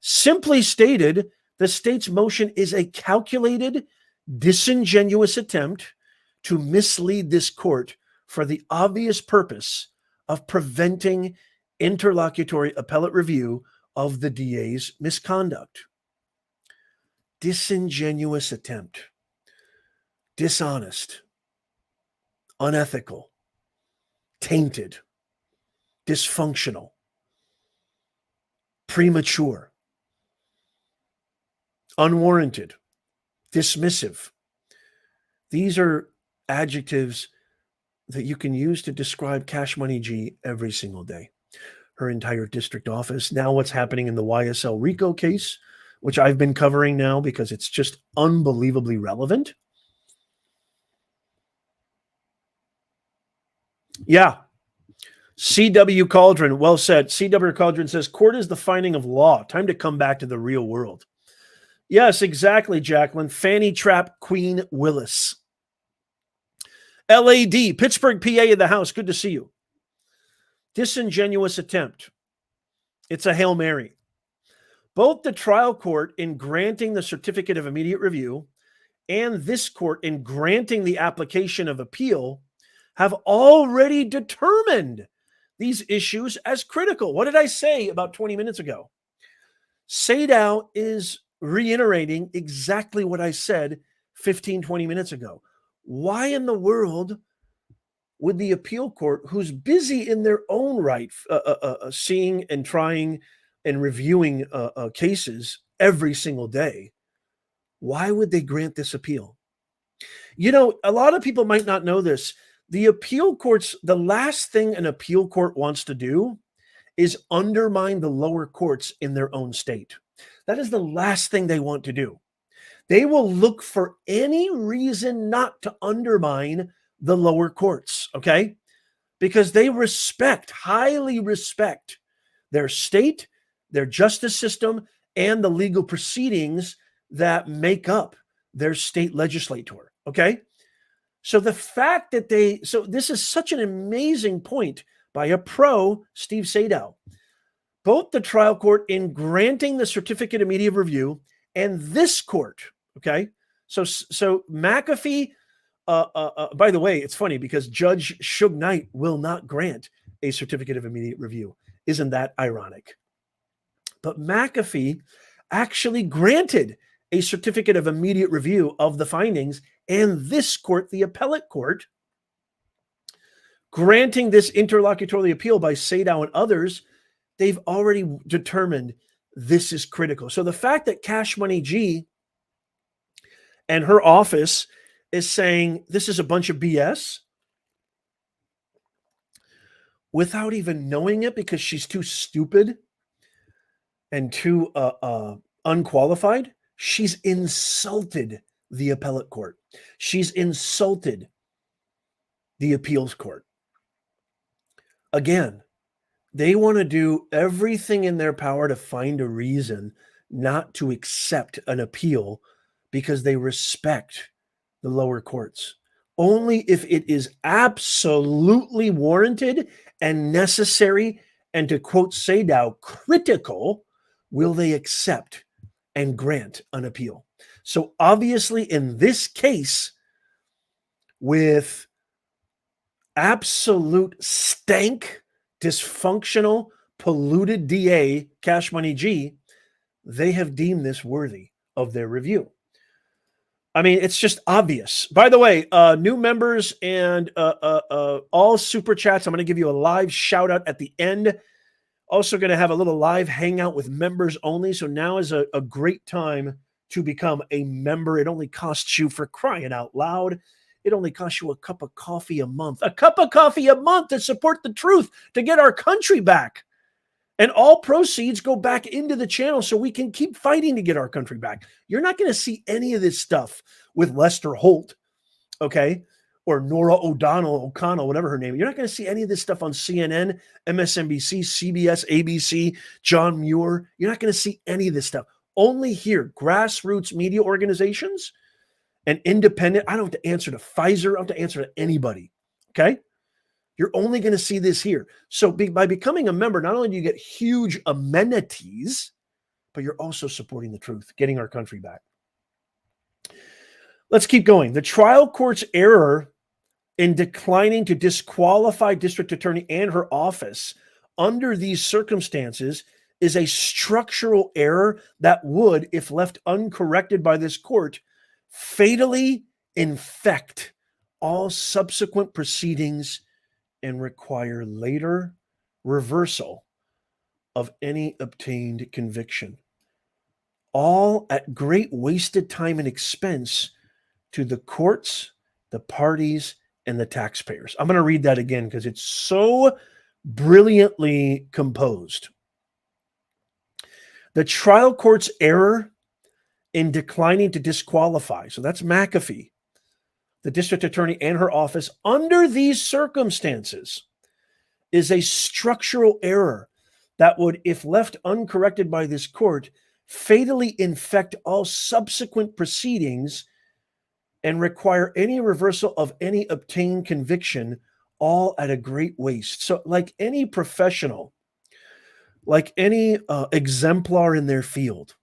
Simply stated, the state's motion is a calculated, disingenuous attempt to mislead this court for the obvious purpose of preventing interlocutory appellate review of the DA's misconduct. Disingenuous attempt. Dishonest. Unethical. Tainted. Dysfunctional. Premature. Unwarranted. Dismissive. These are adjectives that you can use to describe Cash Money G every single day. Her entire district office. Now what's happening in the YSL RICO case, which I've been covering now because it's just unbelievably relevant. Yeah. CW Cauldron, well said. CW Cauldron says, court is the finding of law. Time to come back to the real world. Yes, exactly, Jacqueline. Fanny Trap Queen Willis. LAD, Pittsburgh, PA in the house. Good to see you. Disingenuous attempt. It's a Hail Mary. Both the trial court in granting the certificate of immediate review and this court in granting the application of appeal have already determined these issues as critical. What did I say about 20 minutes ago? Sadow is reiterating exactly what I said 15, 20 minutes ago. Why in the world would the appeal court, who's busy in their own right, seeing and trying and reviewing cases every single day, why would they grant this appeal? You know, a lot of people might not know this. The appeal courts, the last thing an appeal court wants to do is undermine the lower courts in their own state. That is the last thing they want to do. They will look for any reason not to undermine the lower courts, okay? Because they respect, highly respect their state, their justice system, and the legal proceedings that make up their state legislature, okay? So the fact that this is such an amazing point by a pro, Steve Sadow. Both the trial court in granting the certificate of immediate review and this court, okay? So McAfee, by the way, it's funny because Judge Suge Knight will not grant a certificate of immediate review. Isn't that ironic? But McAfee actually granted a certificate of immediate review of the findings, and this court, the appellate court, granting this interlocutory appeal by Sadow and others, they've already determined this is critical. So the fact that Cash Money G and her office is saying this is a bunch of BS without even knowing it because she's too stupid and too unqualified, she's insulted the appellate court. She's insulted the appeals court. Again, they want to do everything in their power to find a reason not to accept an appeal because they respect the lower courts. Only if it is absolutely warranted and necessary, and to quote Sadow, critical, will they accept and grant an appeal. So obviously in this case, with absolute stank, dysfunctional, polluted DA, Cash Money G, they have deemed this worthy of their review. I mean, it's just obvious. By the way, new members and all super chats, I'm going to give you a live shout out at the end. Also going to have a little live hangout with members only. So now is a great time to become a member. It only costs you, for crying out loud, it only costs you a cup of coffee a month. A cup of coffee a month to support the truth, to get our country back. And all proceeds go back into the channel so we can keep fighting to get our country back. You're not going to see any of this stuff with Lester Holt, okay? Or Nora O'Connell, whatever her name is. You're not going to see any of this stuff on CNN, MSNBC, CBS, ABC, John Muir. You're not going to see any of this stuff. Only here, grassroots media organizations and independent. I don't have to answer to Pfizer. I don't have to answer to anybody, okay? You're only going to see this here. So by becoming a member, not only do you get huge amenities, but you're also supporting the truth, getting our country back. Let's keep going. The trial court's error in declining to disqualify district attorney and her office under these circumstances is a structural error that would, if left uncorrected by this court, fatally infect all subsequent proceedings and require later reversal of any obtained conviction, all at great wasted time and expense to the courts, the parties, and the taxpayers. I'm going to read that again because it's so brilliantly composed. The trial court's error in declining to disqualify, so that's McAfee, the district attorney and her office under these circumstances, is a structural error that would, if left uncorrected by this court, fatally infect all subsequent proceedings and require any reversal of any obtained conviction, all at a great waste. So, like any professional, like any exemplar in their field,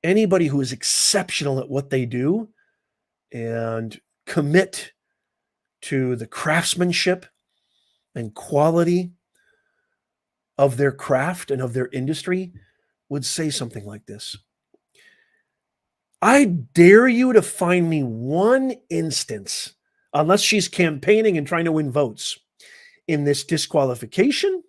anybody who is exceptional at what they do and commit to the craftsmanship and quality of their craft and of their industry would say something like this. I dare you to find me one instance, unless she's campaigning and trying to win votes, in this disqualification,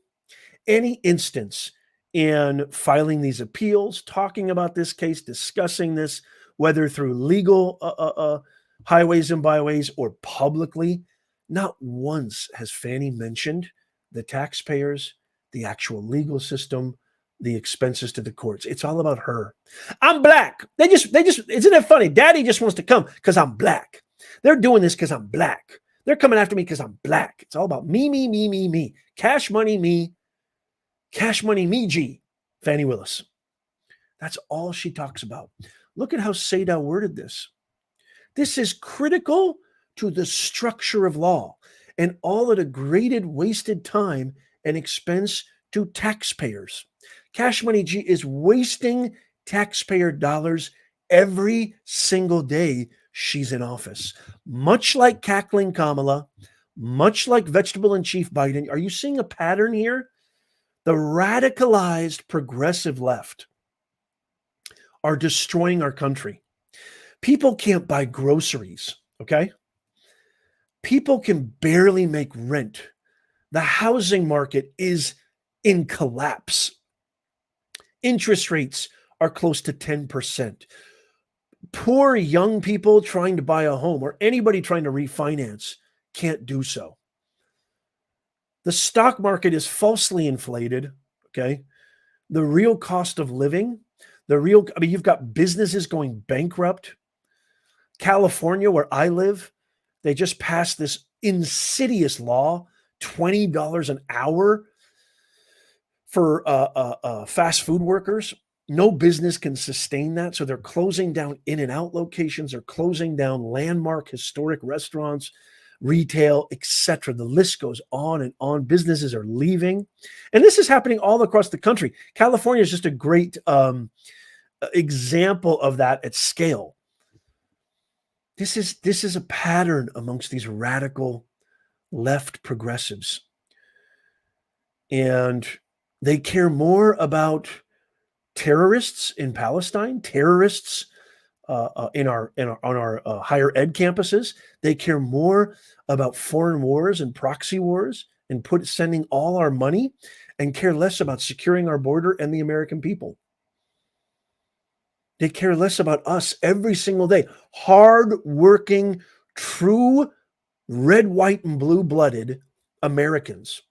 any instance in filing these appeals, talking about this case, discussing this, whether through legal highways and byways or publicly, not once has Fani mentioned the taxpayers, the actual legal system, the expenses to the courts. It's all about her. I'm black. They just, isn't it funny? Daddy just wants to come because I'm black. They're doing this because I'm black. They're coming after me because I'm black. It's all about me, me, me, me, me. Cash money, me. Cash money, me, G. Fani Willis. That's all she talks about. Look at how Sadow worded this. This is critical to the structure of law and all at a graded wasted time and expense to taxpayers. Cash Money G is wasting taxpayer dollars every single day she's in office. Much like cackling Kamala, much like vegetable in chief Biden. Are you seeing a pattern here? The radicalized progressive left are destroying our country. People can't buy groceries, okay? People can barely make rent. The housing market is in collapse. Interest rates are close to 10%. Poor young people trying to buy a home or anybody trying to refinance can't do so. The stock market is falsely inflated, okay? The real cost of living, you've got businesses going bankrupt. California, where I live, they just passed this insidious law, $20 an hour for fast food workers. No business can sustain that. So they're closing down In-N-Out locations. They're closing down landmark historic restaurants, retail, etc. The list goes on and on. Businesses are leaving. And this is happening all across the country. California is just a great example of that at scale. This is a pattern amongst these radical left progressives. And they care more about terrorists in Palestine, terrorists on our higher ed campuses. They care more about foreign wars and proxy wars and sending all our money, and care less about securing our border and the American people. They care less about us every single day. Hard-working, true red, white, and blue-blooded Americans.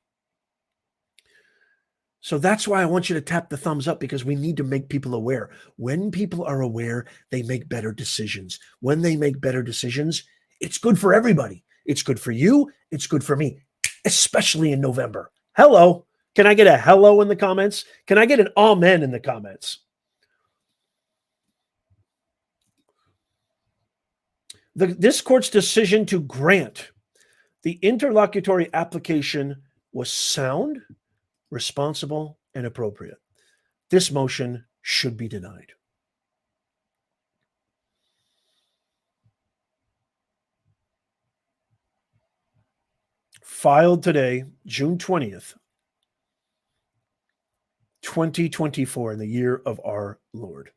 So that's why I want you to tap the thumbs up, because we need to make people aware. When people are aware, they make better decisions. When they make better decisions, it's good for everybody. It's good for you. It's good for me, especially in November. Hello. Can I get a hello in the comments? Can I get an amen in the comments? This court's decision to grant the interlocutory application was sound, responsible, and appropriate. This motion should be denied. filed today, June 20th, 2024, in the year of our Lord.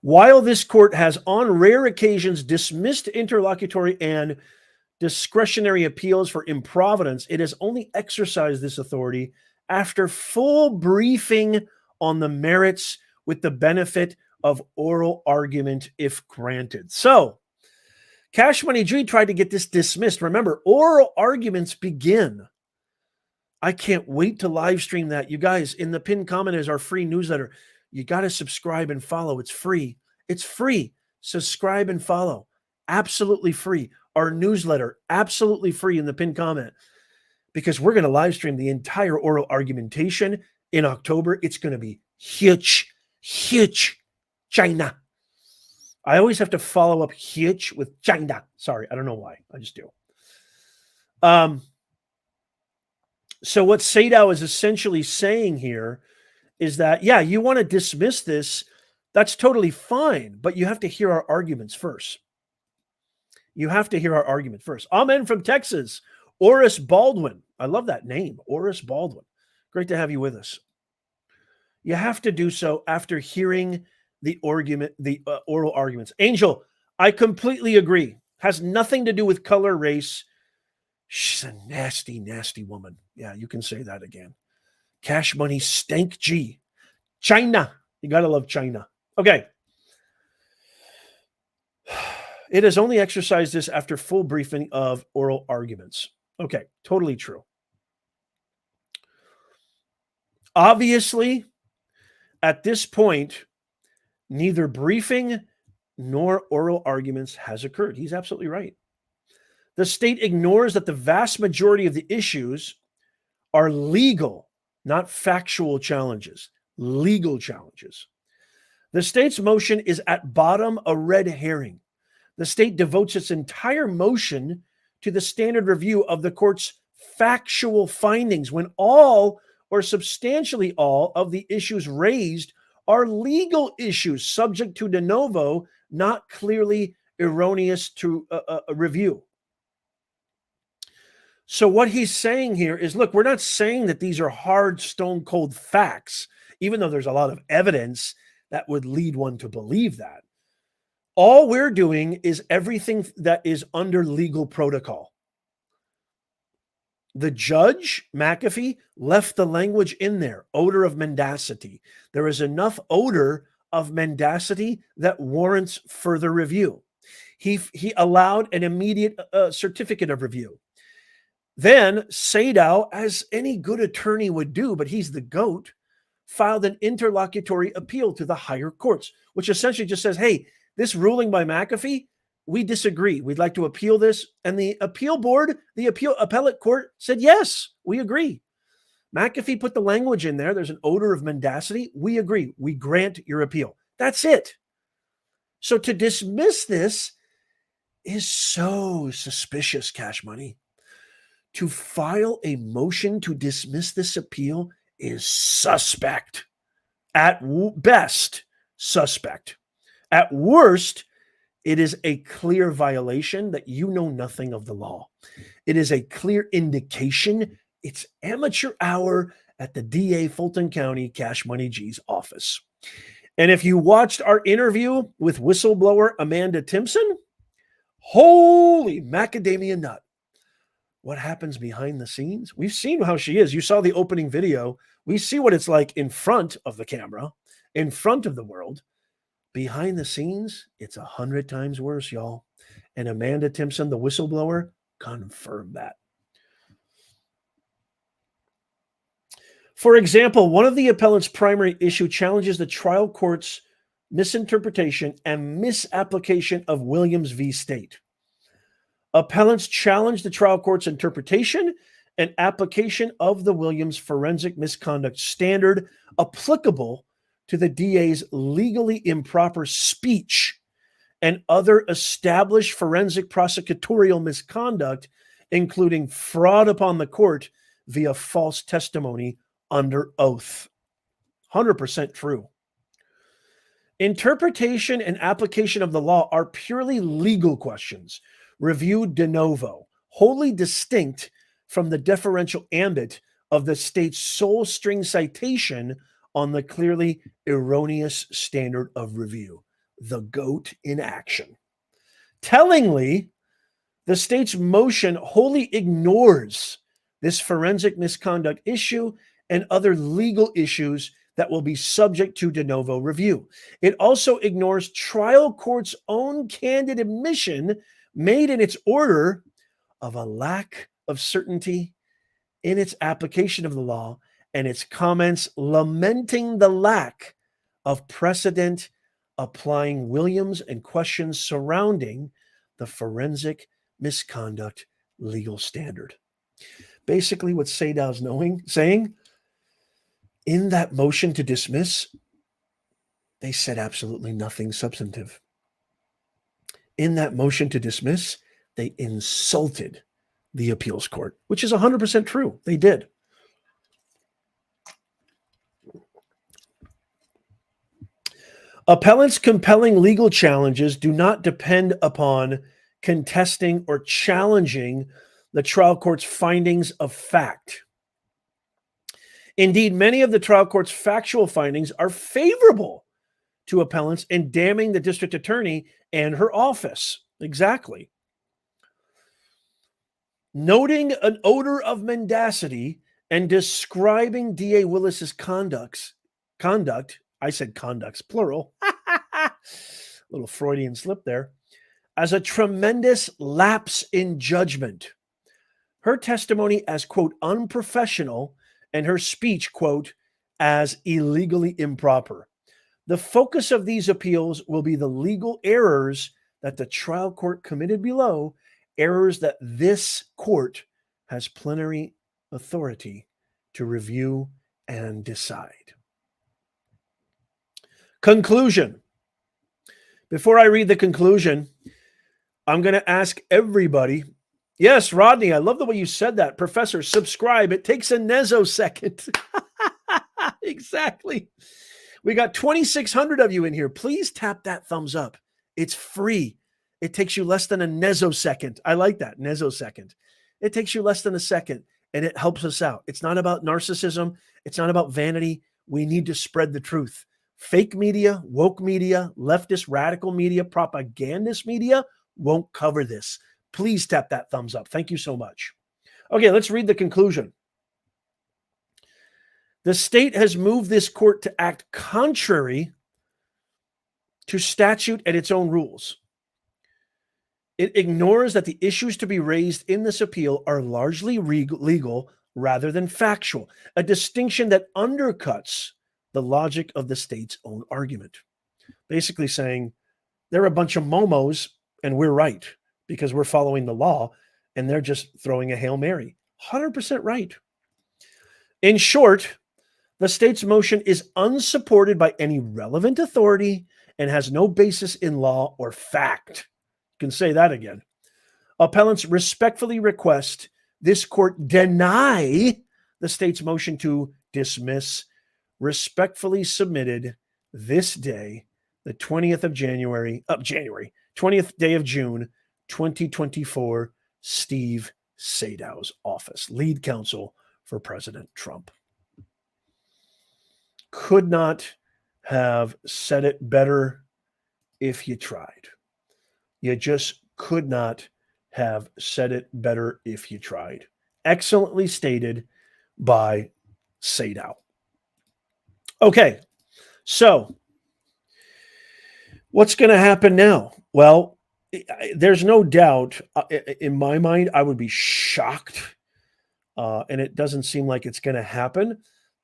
While this court has on rare occasions dismissed interlocutory and discretionary appeals for improvidence, it has only exercised this authority after full briefing on the merits with the benefit of oral argument if granted. So, Cash Money G tried to get this dismissed. Remember, oral arguments begin. I can't wait to live stream that. You guys, in the pinned comment is our free newsletter. You got to subscribe and follow. It's free. It's free. Subscribe and follow. Absolutely free. Our newsletter, absolutely free in the pinned comment, because we're going to live stream the entire oral argumentation in October. It's going to be huge, huge. China. I always have to follow up huge with China. Sorry, I don't know why. I just do. So what Sadow is essentially saying here is that, yeah, you want to dismiss this. That's totally fine, but you have to hear our arguments first. You have to hear our argument first. Amen from Texas. Oris Baldwin. I love that name, Oris Baldwin. Great to have you with us. You have to do so after hearing the oral arguments. Angel, I completely agree. Has nothing to do with color, race. She's a nasty, nasty woman. Yeah, you can say that again. Cash Money Stank G. China. You got to love China. Okay. It has only exercised this after full briefing of oral arguments. Okay, totally true. Obviously, at this point, neither briefing nor oral arguments has occurred. He's absolutely right. The state ignores that the vast majority of the issues are legal, not factual challenges, legal challenges. The state's motion is at bottom a red herring. The state devotes its entire motion to the standard review of the court's factual findings when all or substantially all of the issues raised are legal issues subject to de novo, not clearly erroneous to a review. So what he's saying here is, look, we're not saying that these are hard, stone cold facts, even though there's a lot of evidence that would lead one to believe that. All we're doing is everything that is under legal protocol. The judge, McAfee, left the language in there, odor of mendacity. There is enough odor of mendacity that warrants further review. He allowed an immediate certificate of review. Then Sadow, as any good attorney would do, but he's the GOAT, filed an interlocutory appeal to the higher courts, which essentially just says, hey, this ruling by McAfee, we disagree. We'd like to appeal this. And the appeal board, the appellate court said, yes, we agree. McAfee put the language in there. There's an odor of mendacity. We agree. We grant your appeal. That's it. So to dismiss this is so suspicious, Cash Money. To file a motion to dismiss this appeal is suspect. At best, suspect. At worst, it is a clear violation that you know nothing of the law. It is a clear indication it's amateur hour at the DA Fulton County Cash Money G's office. And if you watched our interview with whistleblower Amanda Timpson, holy macadamia nut. What happens behind the scenes? We've seen how she is. You saw the opening video. We see what it's like in front of the camera, in front of the world. Behind the scenes, it's 100 times worse, y'all. And Amanda Timpson, the whistleblower, confirmed that. For example, one of the appellant's primary issue challenges the trial court's misinterpretation and misapplication of Williams v. State. Appellants challenge the trial court's interpretation and application of the Williams forensic misconduct standard applicable to the DA's legally improper speech and other established forensic prosecutorial misconduct, including fraud upon the court via false testimony under oath. 100% true. Interpretation and application of the law are purely legal questions, reviewed de novo, wholly distinct from the deferential ambit of the state's sole string citation on the clearly erroneous standard of review, the GOAT in action. Tellingly, the state's motion wholly ignores this forensic misconduct issue and other legal issues that will be subject to de novo review. It also ignores trial court's own candid admission made in its order of a lack of certainty in its application of the law and its comments lamenting the lack of precedent applying Williams and questions surrounding the forensic misconduct legal standard. Basically, what Sadow's saying, in that motion to dismiss, they said absolutely nothing substantive. In that motion to dismiss, they insulted the appeals court, which is 100% true. They did. Appellants' compelling legal challenges do not depend upon contesting or challenging the trial court's findings of fact. Indeed, many of the trial court's factual findings are favorable to appellants and damning the district attorney and her office. Exactly. Noting an odor of mendacity and describing D.A. Willis's conduct, I said conducts, plural, little Freudian slip there, as a tremendous lapse in judgment. Her testimony as, quote, unprofessional, and her speech, quote, as illegally improper. The focus of these appeals will be the legal errors that the trial court committed below, errors that this court has plenary authority to review and decide. Conclusion. Before I read the conclusion, I'm going to ask everybody. Yes, Rodney, I love the way you said that. Professor, subscribe. It takes a nesosecond. Exactly. We got 2,600 of you in here. Please tap that thumbs up. It's free. It takes you less than a nesosecond. I like that, nesosecond. It takes you less than a second, and it helps us out. It's not about narcissism. It's not about vanity. We need to spread the truth. Fake media, woke media, leftist radical media, propagandist media won't cover this. Please tap that thumbs up. Thank you so much. Okay, let's read the conclusion. The state has moved this court to act contrary to statute and its own rules. It ignores that the issues to be raised in this appeal are largely legal rather than factual, a distinction that undercuts the logic of the state's own argument. Basically saying they're a bunch of momos and we're right because we're following the law and they're just throwing a Hail Mary. 100% right. In short, the state's motion is unsupported by any relevant authority and has no basis in law or fact. You can say that again. Appellants respectfully request this court deny the state's motion to dismiss, respectfully submitted this day, the 20th of January, 20th day of June, 2024, Steve Sadow's office, lead counsel for President Trump. Could not have said it better if you tried. You just could not have said it better if you tried. Excellently stated by Sadow. Okay, so what's going to happen now? Well, there's no doubt in my mind, I would be shocked, and it doesn't seem like it's going to happen,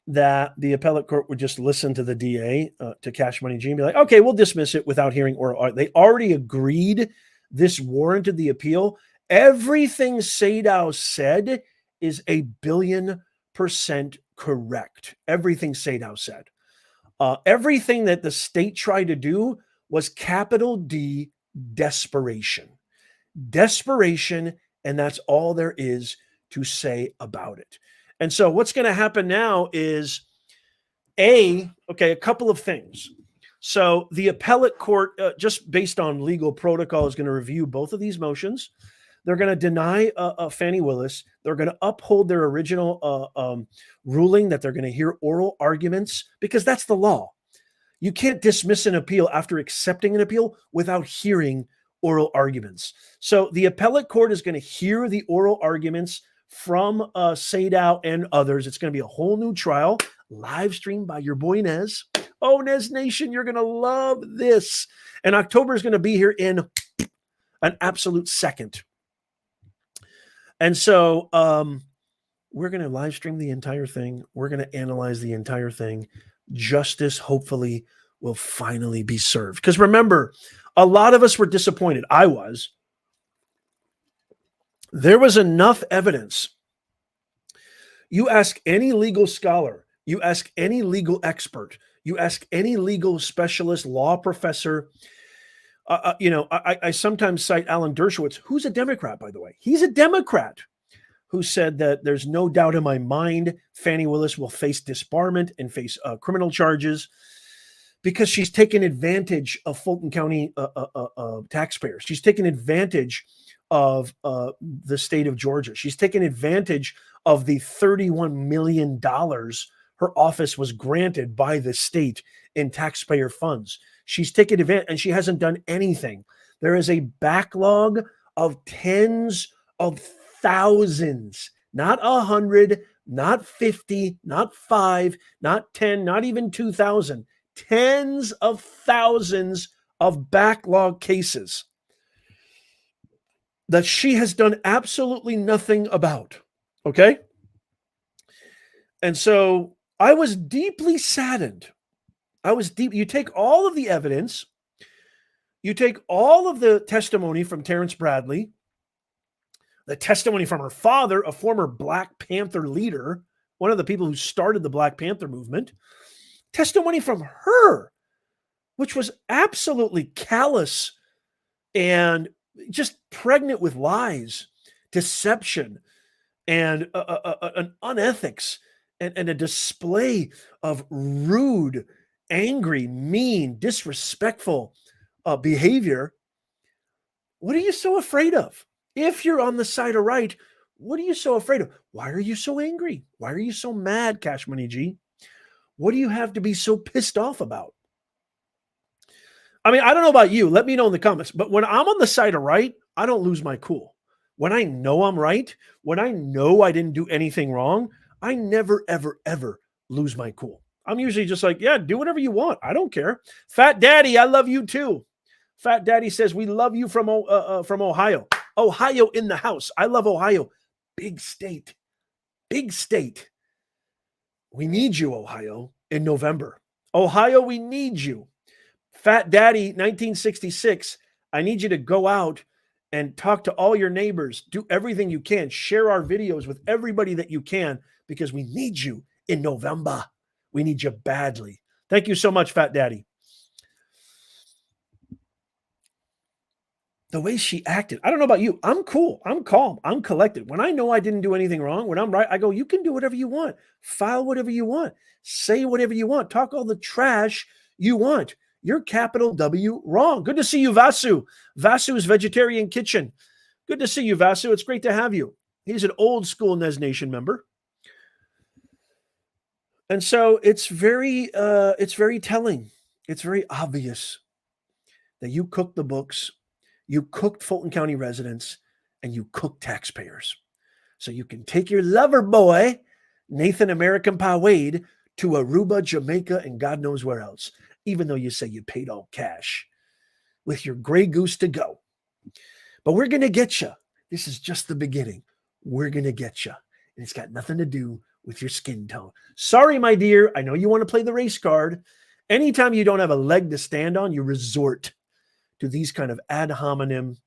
that the appellate court would just listen to the DA, to Cash Money G, and be like, okay, we'll dismiss it without hearing oral. They already agreed this warranted the appeal. Everything Sadow said is 1,000,000,000% correct. Everything Sadow said. Everything that the state tried to do was capital D desperation. Desperation, and that's all there is to say about it. And so what's going to happen now is a couple of things. So the appellate court, just based on legal protocol, is going to review both of these motions. They're going to deny Fani Willis. They're going to uphold their original ruling that they're going to hear oral arguments because that's the law. You can't dismiss an appeal after accepting an appeal without hearing oral arguments. So the appellate court is going to hear the oral arguments from Sadow and others. It's going to be a whole new trial, live streamed by your boy Nez. Oh, Nez Nation, you're going to love this. And October is going to be here in an absolute second. And so we're going to live stream the entire thing. We're going to analyze the entire thing. Justice, hopefully, will finally be served. Because remember, a lot of us were disappointed. I was. There was enough evidence. You ask any legal scholar, you ask any legal expert, you ask any legal specialist, law professor. I sometimes cite Alan Dershowitz, who's a Democrat, by the way. He's a Democrat who said that there's no doubt in my mind Fani Willis will face disbarment and face criminal charges because she's taken advantage of Fulton County taxpayers. She's taken advantage of the state of Georgia. She's taken advantage of the $31 million her office was granted by the state in taxpayer funds. She's taken advantage, and she hasn't done anything. There is a backlog of tens of thousands, not 100, not 50, not 5, not 10, not even 2,000, tens of thousands of backlog cases that she has done absolutely nothing about. Okay? And so I was deeply saddened. You take all of the evidence, you take all of the testimony from Terrence Bradley, the testimony from her father, a former Black Panther leader, one of the people who started the Black Panther movement, testimony from her, which was absolutely callous and just pregnant with lies, deception, and an unethics and a display of rude, angry, mean, disrespectful behavior. What are you so afraid of? If you're on the side of right, what are you so afraid of? Why are you so angry? Why are you so mad, Cash Money G? What do you have to be so pissed off about? I mean, I don't know about you. Let me know in the comments. But when I'm on the side of right, I don't lose my cool. When I know I'm right, when I know I didn't do anything wrong, I never, ever, ever lose my cool. I'm usually just like, yeah, do whatever you want. I don't care. Fat Daddy, I love you too. Fat Daddy says, we love you from Ohio. Ohio in the house. I love Ohio. Big state. Big state. We need you, Ohio, in November. Ohio, we need you. Fat Daddy, 1966, I need you to go out and talk to all your neighbors. Do everything you can. Share our videos with everybody that you can because we need you in November. We need you badly. Thank you so much, Fat Daddy. The way she acted, I don't know about you. I'm cool. I'm calm. I'm collected. When I know I didn't do anything wrong, when I'm right, I go, you can do whatever you want. File whatever you want. Say whatever you want. Talk all the trash you want. You're capital W wrong. Good to see you, Vasu. Vasu's Vegetarian Kitchen. Good to see you, Vasu. It's great to have you. He's an old school Nez Nation member. And so it's very telling. It's very obvious that you cooked the books, you cooked Fulton County residents, and you cooked taxpayers. So you can take your lover boy, Nathan American Pie Wade, to Aruba, Jamaica, and God knows where else, even though you say you paid all cash with your Grey Goose to go. But we're going to get you. This is just the beginning. We're going to get you. And it's got nothing to do with your skin tone. Sorry, my dear. I know you want to play the race card. Anytime you don't have a leg to stand on, you resort to these kind of ad hominem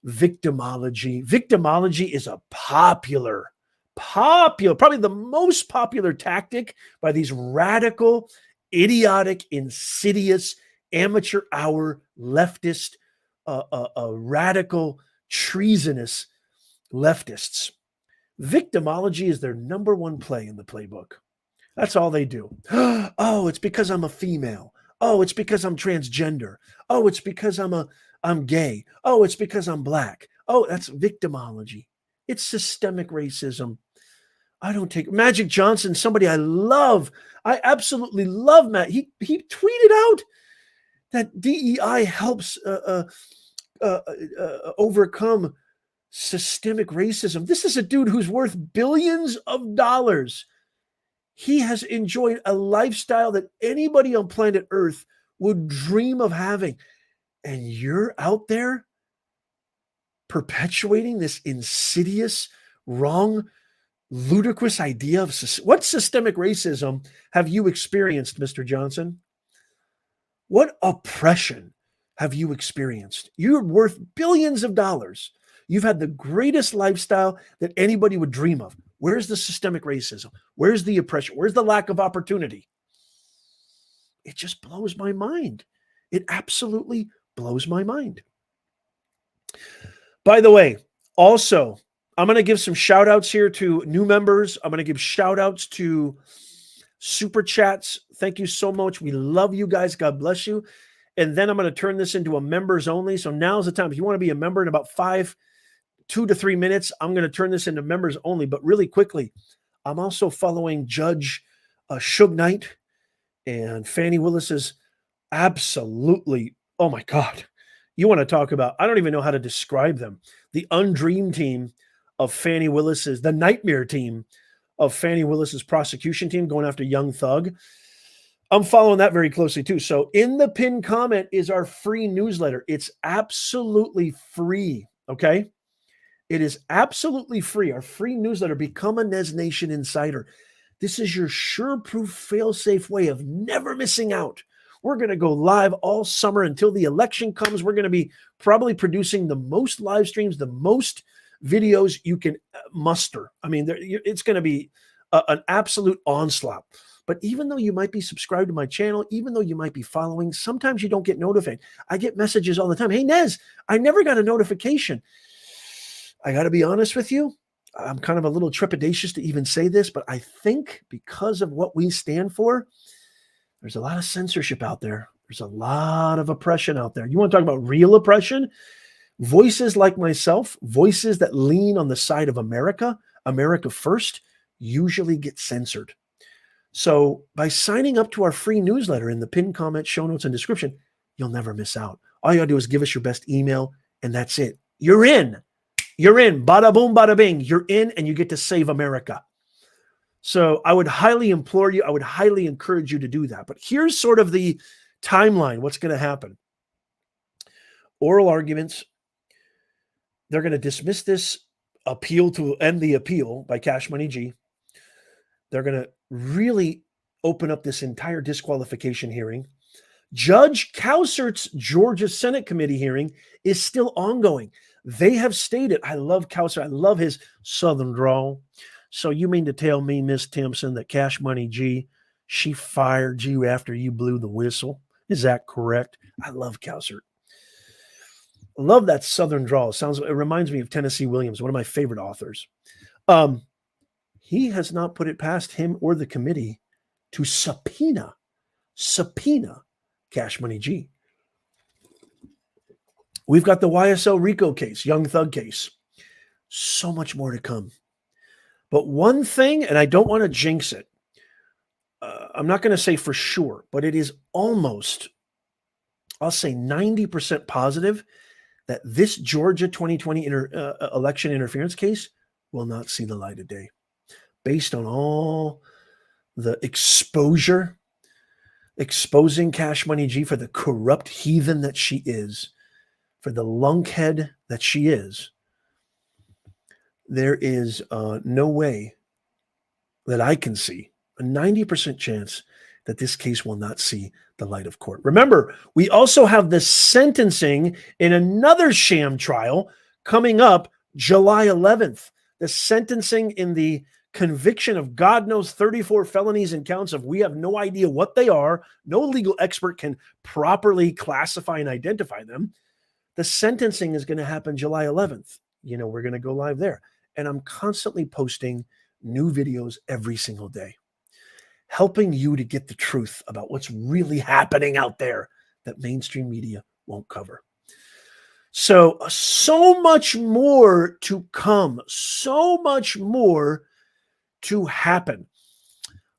victimology. Victimology is a popular, probably the most popular tactic by these radical, idiotic, insidious, amateur hour leftist, radical, treasonous leftists. Victimology is their number one play in the playbook. That's all they do. Oh, it's because I'm a female. Oh, it's because I'm transgender. Oh, it's because I'm gay. Oh, it's because I'm black. Oh, that's victimology. It's systemic racism. I don't take Magic Johnson, somebody I love. I absolutely love Matt. He tweeted out that DEI helps overcome systemic racism. This is a dude who's worth billions of dollars. He has enjoyed a lifestyle that anybody on planet Earth would dream of having. And you're out there perpetuating this insidious, wrong, ludicrous idea of what systemic racism have you experienced, Mr. Johnson? What oppression have you experienced? You're worth billions of dollars. You've had the greatest lifestyle that anybody would dream of. Where's the systemic racism? Where's the oppression? Where's the lack of opportunity? It just blows my mind. It absolutely blows my mind. By the way, also, I'm going to give some shout outs here to new members. I'm going to give shout outs to super chats. Thank you so much. We love you guys. God bless you. And then I'm going to turn this into a members only. So now's the time. If you want to be a member in about 2 to 3 minutes, I'm going to turn this into members only. But really quickly, I'm also following Judge Suge Knight and Fani Willis is absolutely, oh my God. You want to talk about, I don't even know how to describe them. The undream team of Fani Willis's, the nightmare team of Fani Willis's prosecution team going after Young Thug. I'm following that very closely too. So in the pinned comment is our free newsletter. It's absolutely free. Okay. It is absolutely free. Our free newsletter, Become a Nez Nation Insider. This is your sure-proof, fail-safe way of never missing out. We're going to go live all summer until the election comes. We're going to be probably producing the most live streams, the most videos you can muster. I mean, it's going to be an absolute onslaught. But even though you might be subscribed to my channel, even though you might be following, sometimes you don't get notified. I get messages all the time. Hey, Nez, I never got a notification. I got to be honest with you. I'm kind of a little trepidatious to even say this, but I think because of what we stand for, there's a lot of censorship out there. There's a lot of oppression out there. You want to talk about real oppression? Voices like myself, voices that lean on the side of America, America first, usually get censored. So by signing up to our free newsletter in the pinned comment, show notes, and description, you'll never miss out. All you gotta do is give us your best email, and that's it. You're in. You're in. Bada boom, bada bing. You're in, and you get to save America. So I would highly implore you, I would highly encourage you to do that. But here's sort of the timeline, what's going to happen. Oral arguments. They're going to dismiss this appeal to end the appeal by Cash Money G. They're going to really open up this entire disqualification hearing. Judge Cowsert's Georgia Senate Committee hearing is still ongoing. They have stated, I love Cowsert, I love his Southern drawl. So you mean to tell me, Miss Timpson, that Cash Money G, she fired you after you blew the whistle? Is that correct? I love Cowsert. I love that Southern drawl. It reminds me of Tennessee Williams, one of my favorite authors. He has not put it past him or the committee to subpoena Cash Money G. We've got the YSL RICO case, Young Thug case. So much more to come. But one thing, and I don't want to jinx it, I'm not going to say for sure, but it is almost, I'll say 90% positive that this Georgia 2020 election interference case will not see the light of day. Based on all the exposing Cash Money G for the corrupt heathen that she is, for the lunkhead that she is, there is no way that I can see, a 90% chance that this case will not see the light of court. Remember, we also have the sentencing in another sham trial coming up July 11th. The sentencing in the conviction of God knows 34 felonies and counts of we have no idea what they are. No legal expert can properly classify and identify them. The sentencing is going to happen July 11th. You know, we're going to go live there. And I'm constantly posting new videos every single day, helping you to get the truth about what's really happening out there that mainstream media won't cover. So much more to come, so much more to happen.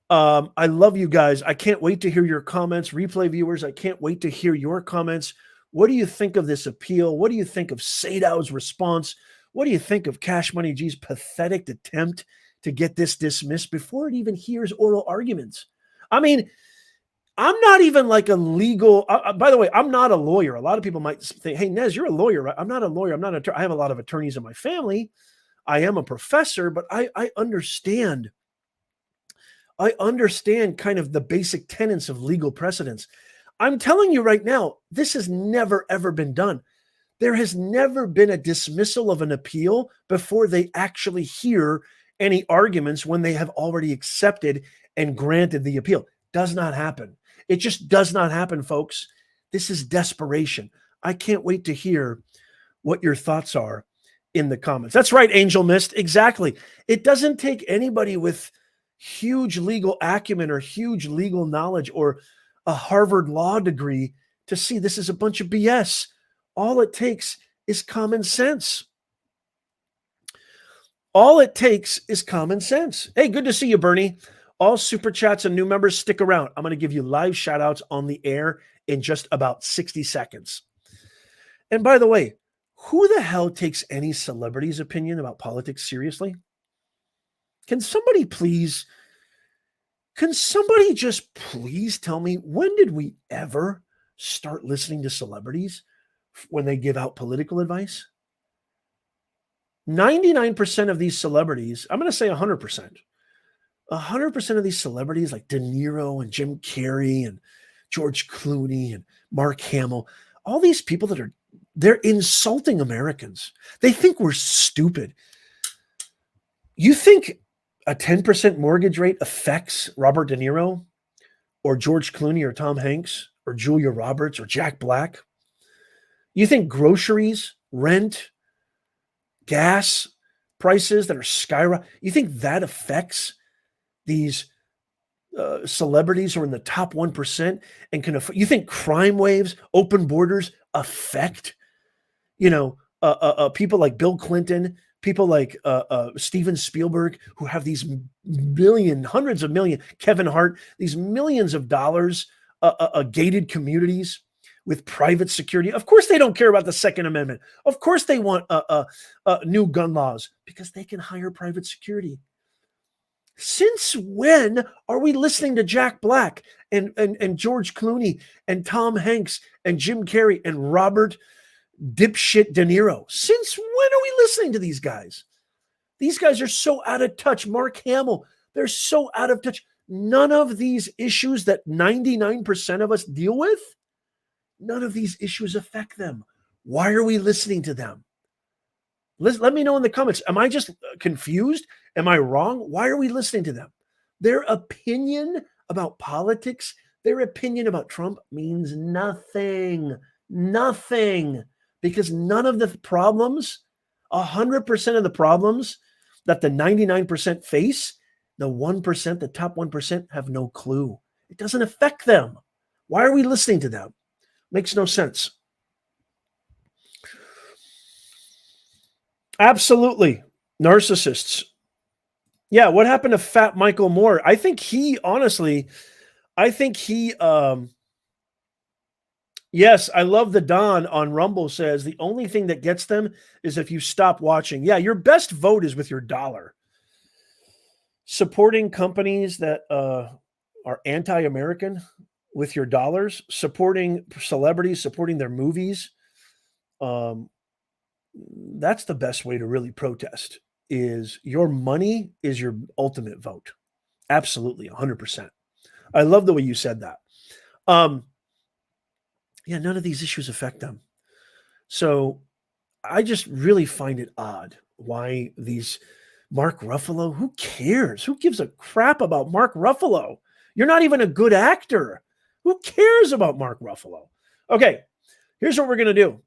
I love you guys. I can't wait to hear your comments. Replay viewers, I can't wait to hear your comments. What do you think of this appeal? What do you think of Sadow's response? What do you think of Cash Money G's pathetic attempt to get this dismissed before it even hears oral arguments? I mean, I'm not even like a legal, by the way, I'm not a lawyer. A lot of people might think, hey, Nez, you're a lawyer, right? I'm not a lawyer. I'm not an attorney. I have a lot of attorneys in my family. I am a professor, but I understand kind of the basic tenets of legal precedence. I'm telling you right now, this has never, ever been done. There has never been a dismissal of an appeal before they actually hear any arguments when they have already accepted and granted the appeal. Does not happen. It just does not happen, folks. This is desperation. I can't wait to hear what your thoughts are in the comments. That's right, Angel Mist. Exactly. It doesn't take anybody with huge legal acumen or huge legal knowledge or a Harvard law degree to see this is a bunch of BS. All it takes is common sense. All it takes is common sense. Hey, good to see you, Bernie. All super chats and new members, stick around. I'm going to give you live shout outs on the air in just about 60 seconds. And by the way, who the hell takes any celebrity's opinion about politics seriously? Can somebody just please tell me, when did we ever start listening to celebrities when they give out political advice? 99% of these celebrities, I'm going to say 100%. 100% of these celebrities like De Niro and Jim Carrey and George Clooney and Mark Hamill, all these people they're insulting Americans. They think we're stupid. You think a 10% mortgage rate affects Robert De Niro or George Clooney or Tom Hanks or Julia Roberts or Jack Black? You think groceries, rent, gas prices that are skyrocketing, you think that affects these celebrities who are in the top 1% and you think crime waves, open borders affect, people like Bill Clinton, people like Steven Spielberg, who have these hundreds of million, Kevin Hart, these millions of dollars, gated communities with private security? Of course they don't care about the Second Amendment. Of course they want new gun laws because they can hire private security. Since when are we listening to Jack Black and George Clooney and Tom Hanks and Jim Carrey and Robert dipshit De Niro? Since when are we listening to these guys? These guys are so out of touch. Mark Hamill, they're so out of touch. None of these issues that 99% of us deal with, none of these issues affect them. Why are we listening to them? Let me know in the comments. Am I just confused? Am I wrong? Why are we listening to them? Their opinion about politics, their opinion about Trump means nothing. Nothing. Because none of the problems, 100% of the problems that the 99% face, the 1%, the top 1% have no clue. It doesn't affect them. Why are we listening to them? Makes no sense. Absolutely. Narcissists. Yeah, what happened to Fat Michael Moore? I think he, yes, I love the Don on Rumble says the only thing that gets them is if you stop watching. Yeah, your best vote is with your dollar. Supporting companies that are anti-American with your dollars, supporting celebrities, supporting their movies. That's the best way to really protest. Is your money is your ultimate vote. Absolutely, 100%. I love the way you said that. Yeah, none of these issues affect them. So I just really find it odd why these Mark Ruffalo, who cares? Who gives a crap about Mark Ruffalo? You're not even a good actor. Who cares about Mark Ruffalo? Okay, here's what we're going to do.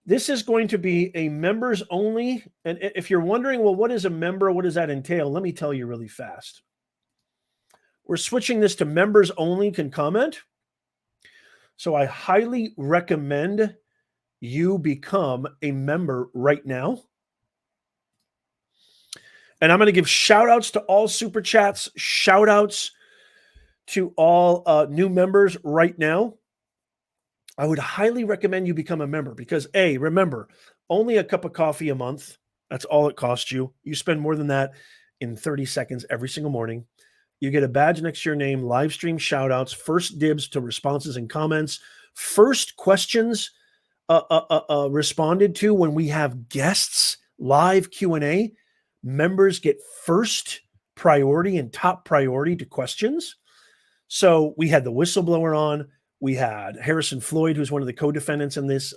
This is going to be a members only. And if you're wondering, well, what is a member? What does that entail? Let me tell you really fast. We're switching this to members only can comment. So I highly recommend you become a member right now. And I'm going to give shout outs to all super chats, shout outs to all new members right now. I would highly recommend you become a member because remember, only a cup of coffee a month. That's all it costs you. You spend more than that in 30 seconds every single morning. You get a badge next to your name, live stream shout outs, first dibs to responses and comments, first questions responded to when we have guests, live Q&A. Members get first priority and top priority to questions. So we had the whistleblower on. We had Harrison Floyd, who's one of the co-defendants in this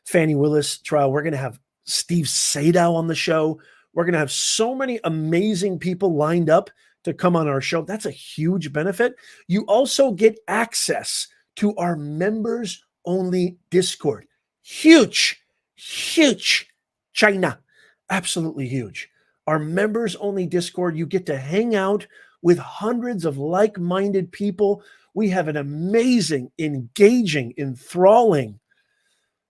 Fani Willis trial. We're going to have Steve Sadow on the show. We're going to have so many amazing people lined up to come on our show. That's a huge benefit. You also get access to our members-only Discord. Huge, huge. China. Absolutely huge. Our members-only Discord, you get to hang out with hundreds of like-minded people. We have an amazing, engaging, enthralling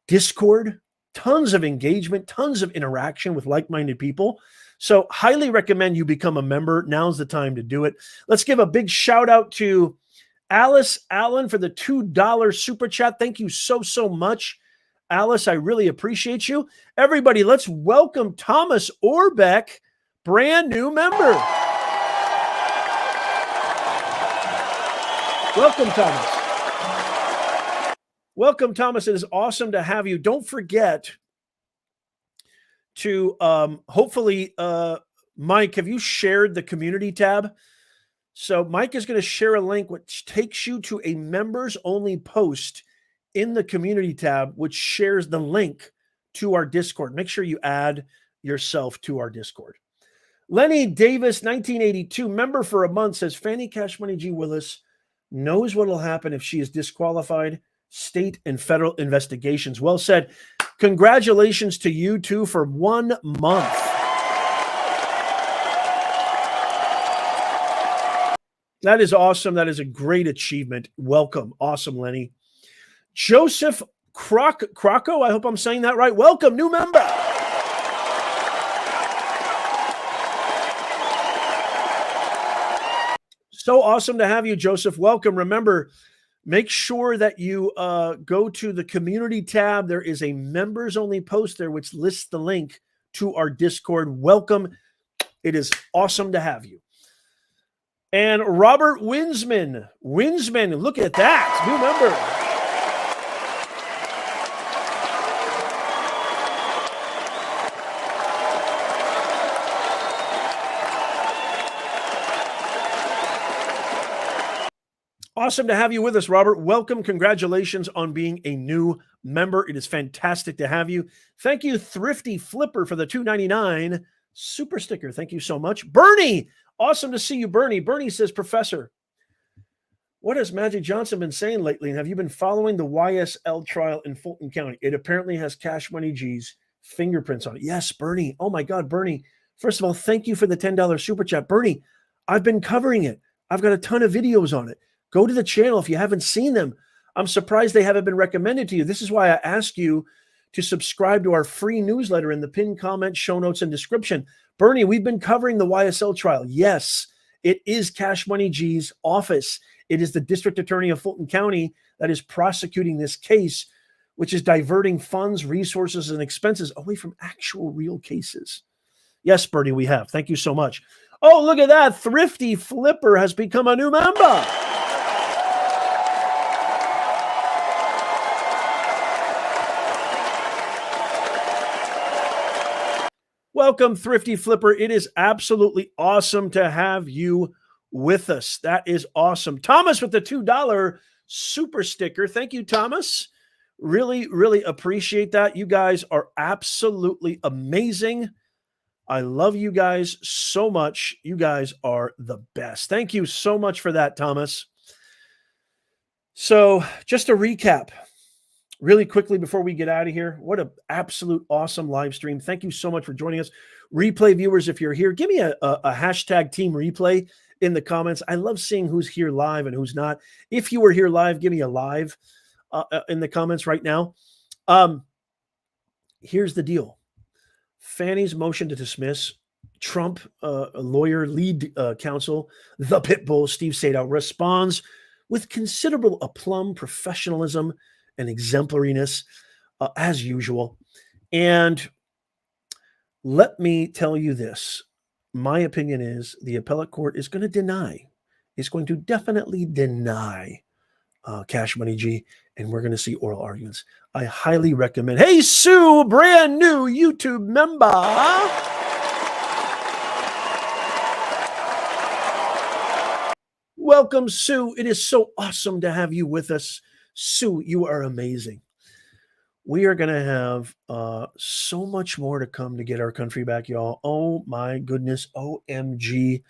Discord, tons of engagement, tons of interaction with like-minded people. So highly recommend you become a member. Now's the time to do it. Let's give a big shout out to Alice Allen for the $2 super chat. Thank you so, so much. Alice, I really appreciate you. Everybody, let's welcome Thomas Orbeck, brand new member. Welcome, Thomas. Welcome, Thomas. It is awesome to have you. Don't forget to hopefully, Mike, have you shared the community tab? So Mike is going to share a link which takes you to a members-only post in the community tab, which shares the link to our Discord. Make sure you add yourself to our Discord. Lenny Davis, 1982, member for a month, says Fani Cash Money G. Willis knows what will happen if she is disqualified. State and federal investigations. Well said. Congratulations to you two for 1 month. That is awesome. That is a great achievement. Welcome. Awesome, Lenny. Joseph Crocco, I hope I'm saying that right. Welcome, new member. So awesome to have you, Joseph. Welcome. Remember, make sure that you go to the community tab. There is a members-only post there which lists the link to our Discord. Welcome. It is awesome to have you. And Robert Winsman. Look at that. New member. Awesome to have you with us, Robert. Welcome. Congratulations on being a new member. It is fantastic to have you. Thank you, Thrifty Flipper, for the $2.99 super sticker. Thank you so much. Bernie, awesome to see you, Bernie. Bernie says, Professor, what has Magic Johnson been saying lately? And have you been following the YSL trial in Fulton County? It apparently has Cash Money G's fingerprints on it. Yes, Bernie. Oh my God, Bernie. First of all, thank you for the $10 super chat. Bernie, I've been covering it. I've got a ton of videos on it. Go to the channel if you haven't seen them. I'm surprised they haven't been recommended to you. This is why I ask you to subscribe to our free newsletter in the pinned comment, show notes, and description. Bernie, we've been covering the YSL trial. Yes, it is Cash Money G's office. It is the district attorney of Fulton County that is prosecuting this case, which is diverting funds, resources, and expenses away from actual real cases. Yes, Bernie, we have. Thank you so much. Oh, look at that. Thrifty Flipper has become a new member. Welcome, Thrifty Flipper. It is absolutely awesome to have you with us. That is awesome. Thomas with the $2 super sticker. Thank you, Thomas. Really, really appreciate that. You guys are absolutely amazing. I love you guys so much. You guys are the best. Thank you so much for that, Thomas. So just to recap, really quickly before we get out of here, what an absolute awesome live stream. Thank you so much for joining us. Replay viewers, if you're here, give me a hashtag team replay in the comments. I love seeing who's here live and who's not. If you were here live, give me a live in the comments right now. Here's the deal. Fani's motion to dismiss, Trump, lawyer, lead counsel, the Pitbull, Steve Sadow, responds with considerable aplomb, professionalism, and exemplariness, as usual. And let me tell you this. My opinion is the appellate court is going to definitely deny Cash Money G, and we're going to see oral arguments. I highly recommend. Hey, Sue, brand new YouTube member. Welcome, Sue. It is so awesome to have you with us. Sue, you are amazing. We are going to have so much more to come to get our country back, y'all. Oh, my goodness. OMG.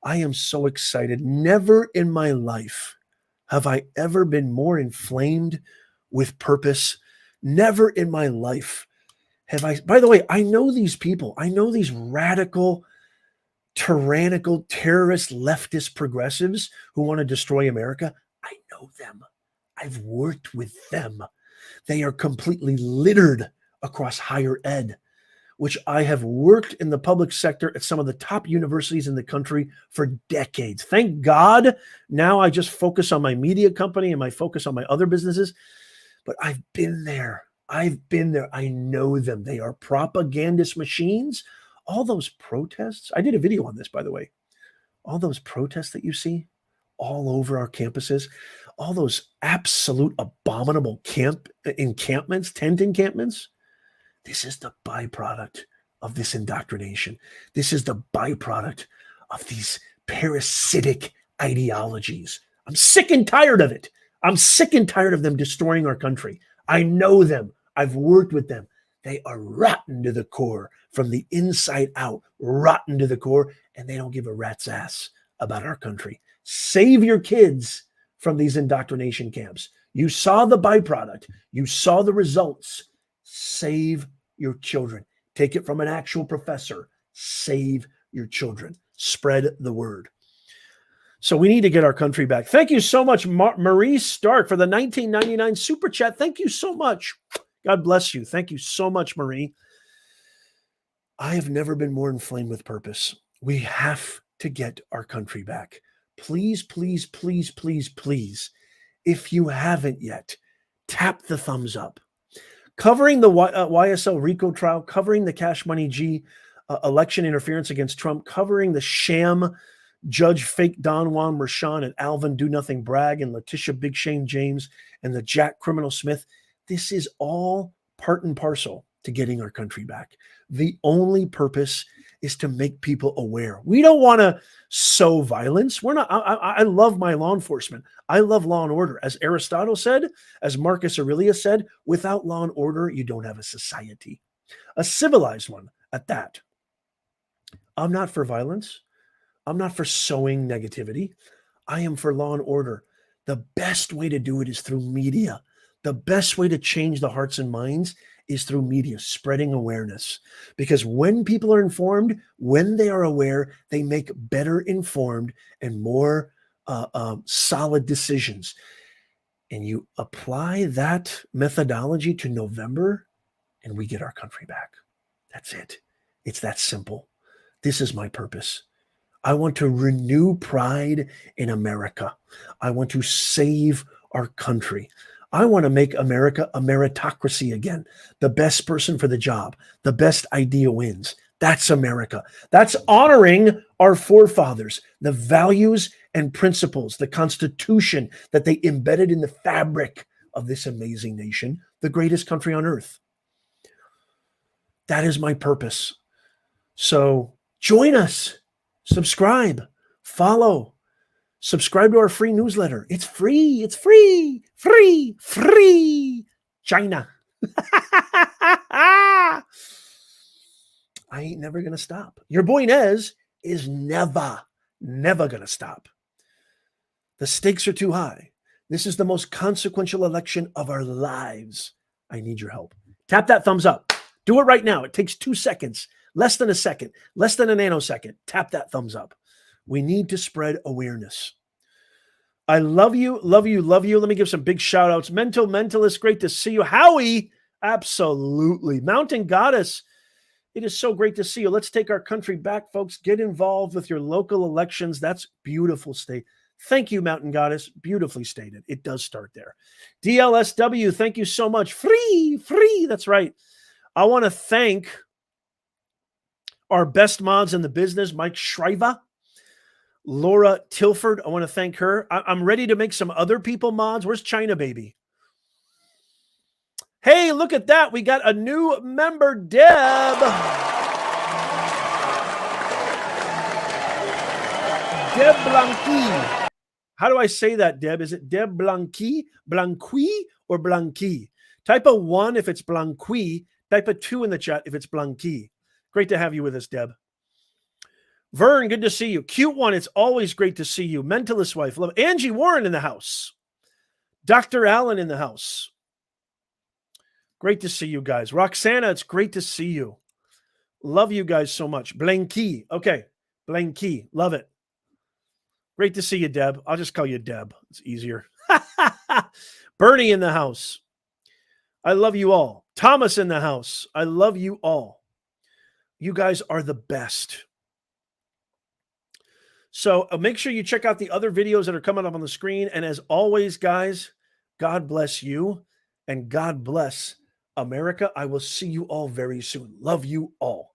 I am so excited. Never in my life have I ever been more inflamed with purpose. Never in my life have I. By the way, I know these people. I know these radical, tyrannical, terrorist, leftist progressives who want to destroy America. I know them. I've worked with them. They are completely littered across higher ed, which I have worked in the public sector at some of the top universities in the country for decades. Thank God now I just focus on my media company and I focus on my other businesses. But I've been there. I know them. They are propagandist machines. All those protests. I did a video on this, by the way. All those protests that you see all over our campuses, all those absolute abominable encampments, tent encampments. This is the byproduct of this indoctrination. This is the byproduct of these parasitic ideologies. I'm sick and tired of it. I'm sick and tired of them destroying our country. I know them. I've worked with them. They are rotten to the core, from the inside out, rotten to the core, and they don't give a rat's ass about our country. Save your kids from these indoctrination camps. You saw the byproduct. You saw the results. Save your children. Take it from an actual professor. Save your children. Spread the word. So we need to get our country back. Thank you so much, Marie Stark, for the 1999 super chat. Thank you so much. God bless you. Thank you so much, Marie. I have never been more inflamed with purpose. We have to get our country back. Please, please, please, please, please, if you haven't yet, tap the thumbs up. Covering the YSL RICO trial, covering the Cash Money G election interference against Trump, covering the sham Judge Fake Don Juan Mershon and Alvin Do Nothing Bragg and Letitia Big Shame James and the Jack Criminal Smith. This is all part and parcel to getting our country back. The only purpose is to make people aware. We don't want to sow violence. We're not. I love my law enforcement. I love law and order. As Aristotle said, as Marcus Aurelius said, without law and order, you don't have a society, a civilized one at that. I'm not for violence. I'm not for sowing negativity. I am for law and order. The best way to do it is through media. The best way to change the hearts and minds is through media, spreading awareness. Because when people are informed, when they are aware, they make better informed and more solid decisions. And you apply that methodology to November, and we get our country back. That's it. It's that simple. This is my purpose. I want to renew pride in America. I want to save our country. I want to make America a meritocracy again. The best person for the job, the best idea wins. That's America. That's honoring our forefathers, the values and principles, the Constitution that they embedded in the fabric of this amazing nation, the greatest country on earth. That is my purpose. So join us, subscribe, follow. Subscribe to our free newsletter. It's free. It's free. Free. Free. China. I ain't never going to stop. Your boy Nez is never going to stop. The stakes are too high. This is the most consequential election of our lives. I need your help. Tap that thumbs up. Do it right now. It takes 2 seconds. Less than a second. Less than a nanosecond. Tap that thumbs up. We need to spread awareness. I love you, love you, love you. Let me give some big shout outs. Mentalist, great to see you. Howie, Absolutely. Mountain Goddess, it is so great to see you. Let's take our country back, folks. Get involved with your local elections. That's beautiful state. Thank you, Mountain Goddess. Beautifully stated. It does start there. DLSW, thank you so much. Free. That's right. I want to thank our best mods in the business, Mike Shriver, Laura Tilford. I want to thank her. I'm ready to make some other people mods. Where's China Baby? Hey, look at that. We got a new member, Deb. Deb Blanqui. How do I say that, Deb? Is it Deb Blanqui, or Blanqui? Type a 1 if it's Blanqui. Type a 2 in the chat if it's Blanqui. Great to have you with us, Deb. Vern, good to see you. Cute one, it's always great to see you. Mentalist wife, love. Angie Warren in the house. Dr. Allen in the house. Great to see you guys. Roxana, it's great to see you. Love you guys so much. Blanqui. Okay. Blanqui. Love it. Great to see you, Deb. I'll just call you Deb. It's easier. Bernie in the house. I love you all. Thomas in the house. I love you all. You guys are the best. So make sure you check out the other videos that are coming up on the screen. And as always, guys, God bless you and God bless America. I will see you all very soon. Love you all.